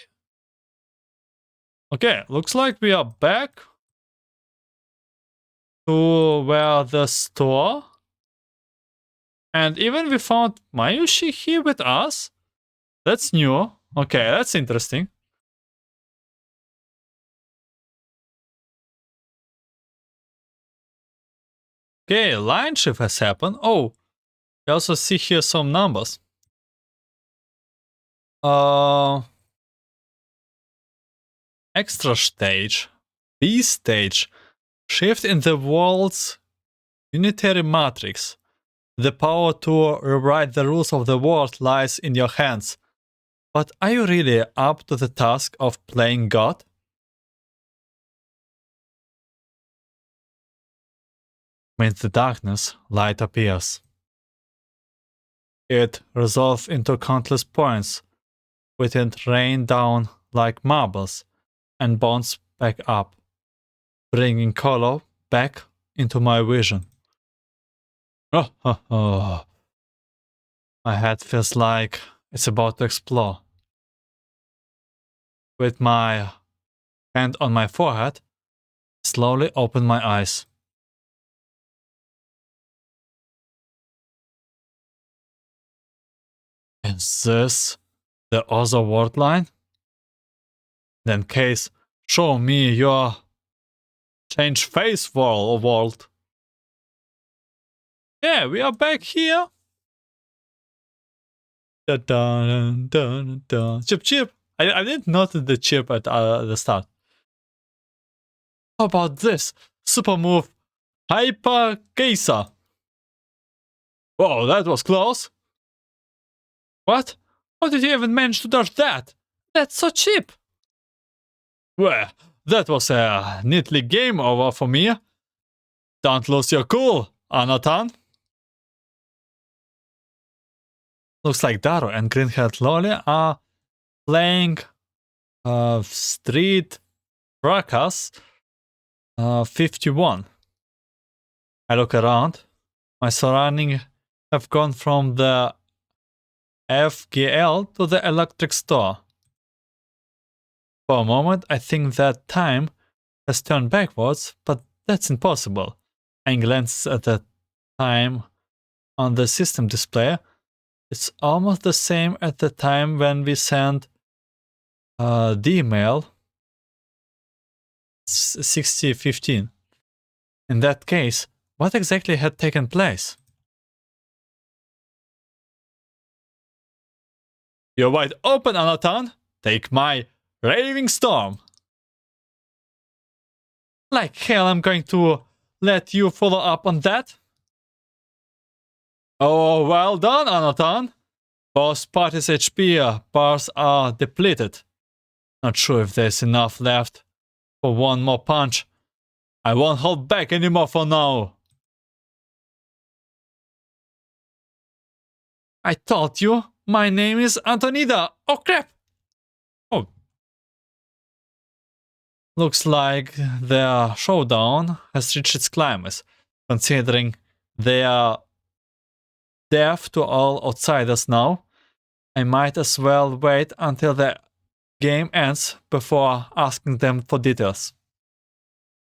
Okay, looks like we are back to where the store And even we found Mayushi here with us. That's new. Okay, that's interesting. Okay, line shift has happened. Oh, we also see here some numbers. Extra stage, B stage, shift in the world's unitary matrix. The power to rewrite the rules of the world lies in your hands. But are you really up to the task of playing God? In the darkness, light appears. It resolves into countless points, with it rain down like marbles and bounce back up, bringing color back into my vision. My head feels like it's about to explode. With my hand on my forehead, slowly open my eyes. Is this the other world line? Then Case, show me your change face world. Yeah, we are back here. Dun, dun, dun, dun. Chip chip. I didn't notice the chip at the start. How about this? Super move Hyper Geisa. Whoa, that was close. What? How did you even manage to dodge that? That's so cheap. Well, that was a neatly game over for me. Don't lose your cool, Anatan. Looks like Daru and Green-Haired-Loli are playing Street Fracas 51. I look around. My surroundings have gone from the FGL to the electric store. For a moment, I think that time has turned backwards, but that's impossible. I glance at the time on the system display. It's almost the same at the time when we sent the email 6015. In that case, what exactly had taken place? You're wide open, Anatan. Take my raving storm. Like hell, I'm going to let you follow up on that. Oh, well done, Anatan. Both parties' HP bars are depleted. Not sure if there's enough left for one more punch. I won't hold back anymore for now. I told you, my name is Antonina. Oh crap! Oh. Looks like their showdown has reached its climax, considering they are deaf to all outsiders now. I might as well wait until the game ends before asking them for details.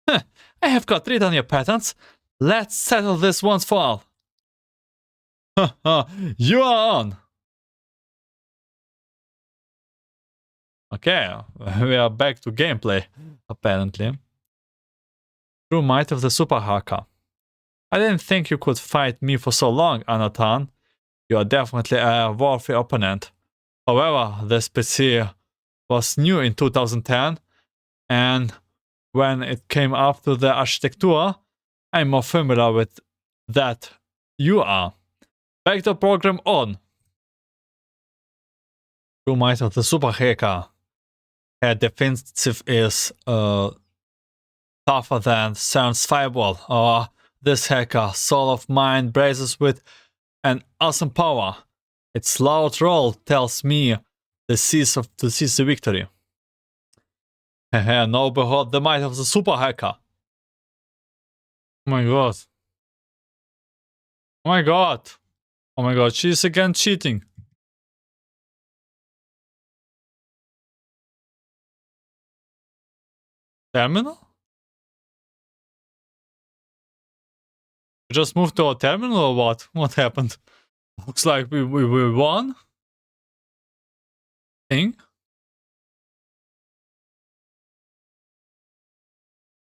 I have got rid on your patents. Let's settle this once for all. You are on. Okay, we are back to gameplay, apparently. True might of the super hacker. I didn't think you could fight me for so long, Anatan. You are definitely a worthy opponent. However, the PC was new in 2010, and when it came up to the architecture, I'm more familiar with that you are. Backdoor program on. True might of the super hacker. Her defensive is tougher than CERN's firewall. Oh, this hacker, soul of mine, braces with an awesome power. Its loud roll tells me to seize the victory. Now behold the might of the super hacker. Oh my god. Oh my god. Oh my god, she's again cheating. Terminal? You just moved to a terminal or what? What happened? Looks like we won. Thing.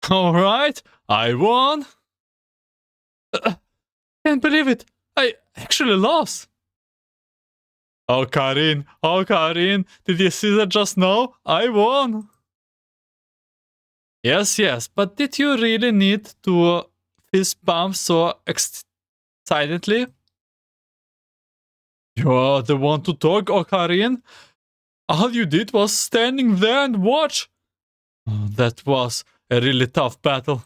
Alright, I won. Can't believe it. I actually lost. Oh, Karin. Oh, Karin. Did you see that just now? I won. Yes, but did you really need to fist bump so excitedly? You're the one to talk, Karin. All you did was standing there and watch. That was a really tough battle.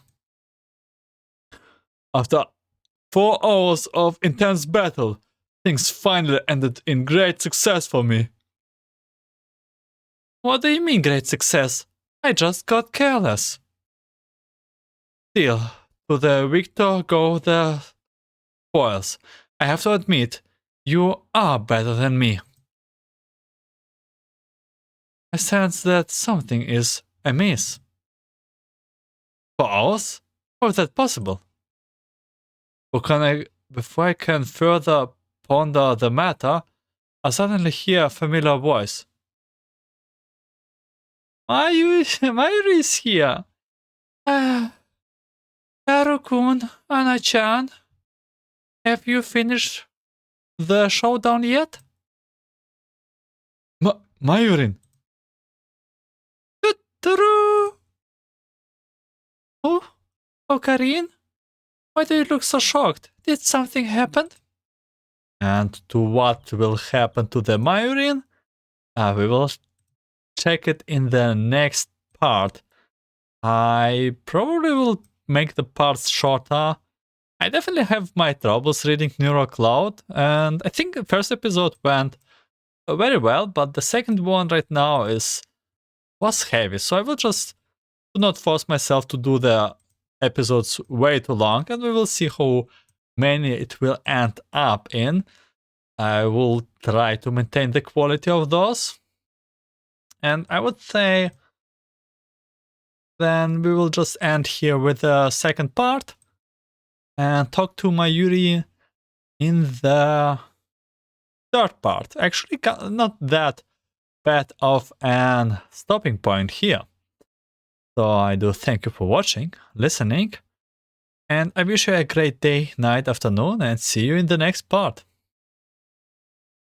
After 4 hours of intense battle, things finally ended in great success for me. What do you mean great success? I just got careless. Still, to the victor go the spoils. I have to admit, you are better than me. I sense that something is amiss. For hours? How is that possible? Before I can further ponder the matter, I suddenly hear a familiar voice. Mayuri is here. Daru-kun, Anna-chan, have you finished the showdown yet? Mayurin. Daru! Oh, Karin? Why do you look so shocked? Did something happen? And to what will happen to the Mayurin? We will check it in the next part. I probably will make the parts shorter. I definitely have my troubles reading NeuroCloud, and I think the first episode went very well, but the second one right now was heavy, so I will just do not force myself to do the episodes way too long, and we will see how many it will end up in. I will try to maintain the quality of those, and I would say then we will just end here with the second part and talk to Mayuri in the third part. Actually, not that bad of an stopping point here. So I do thank you for watching, listening, and I wish you a great day, night, afternoon, and see you in the next part.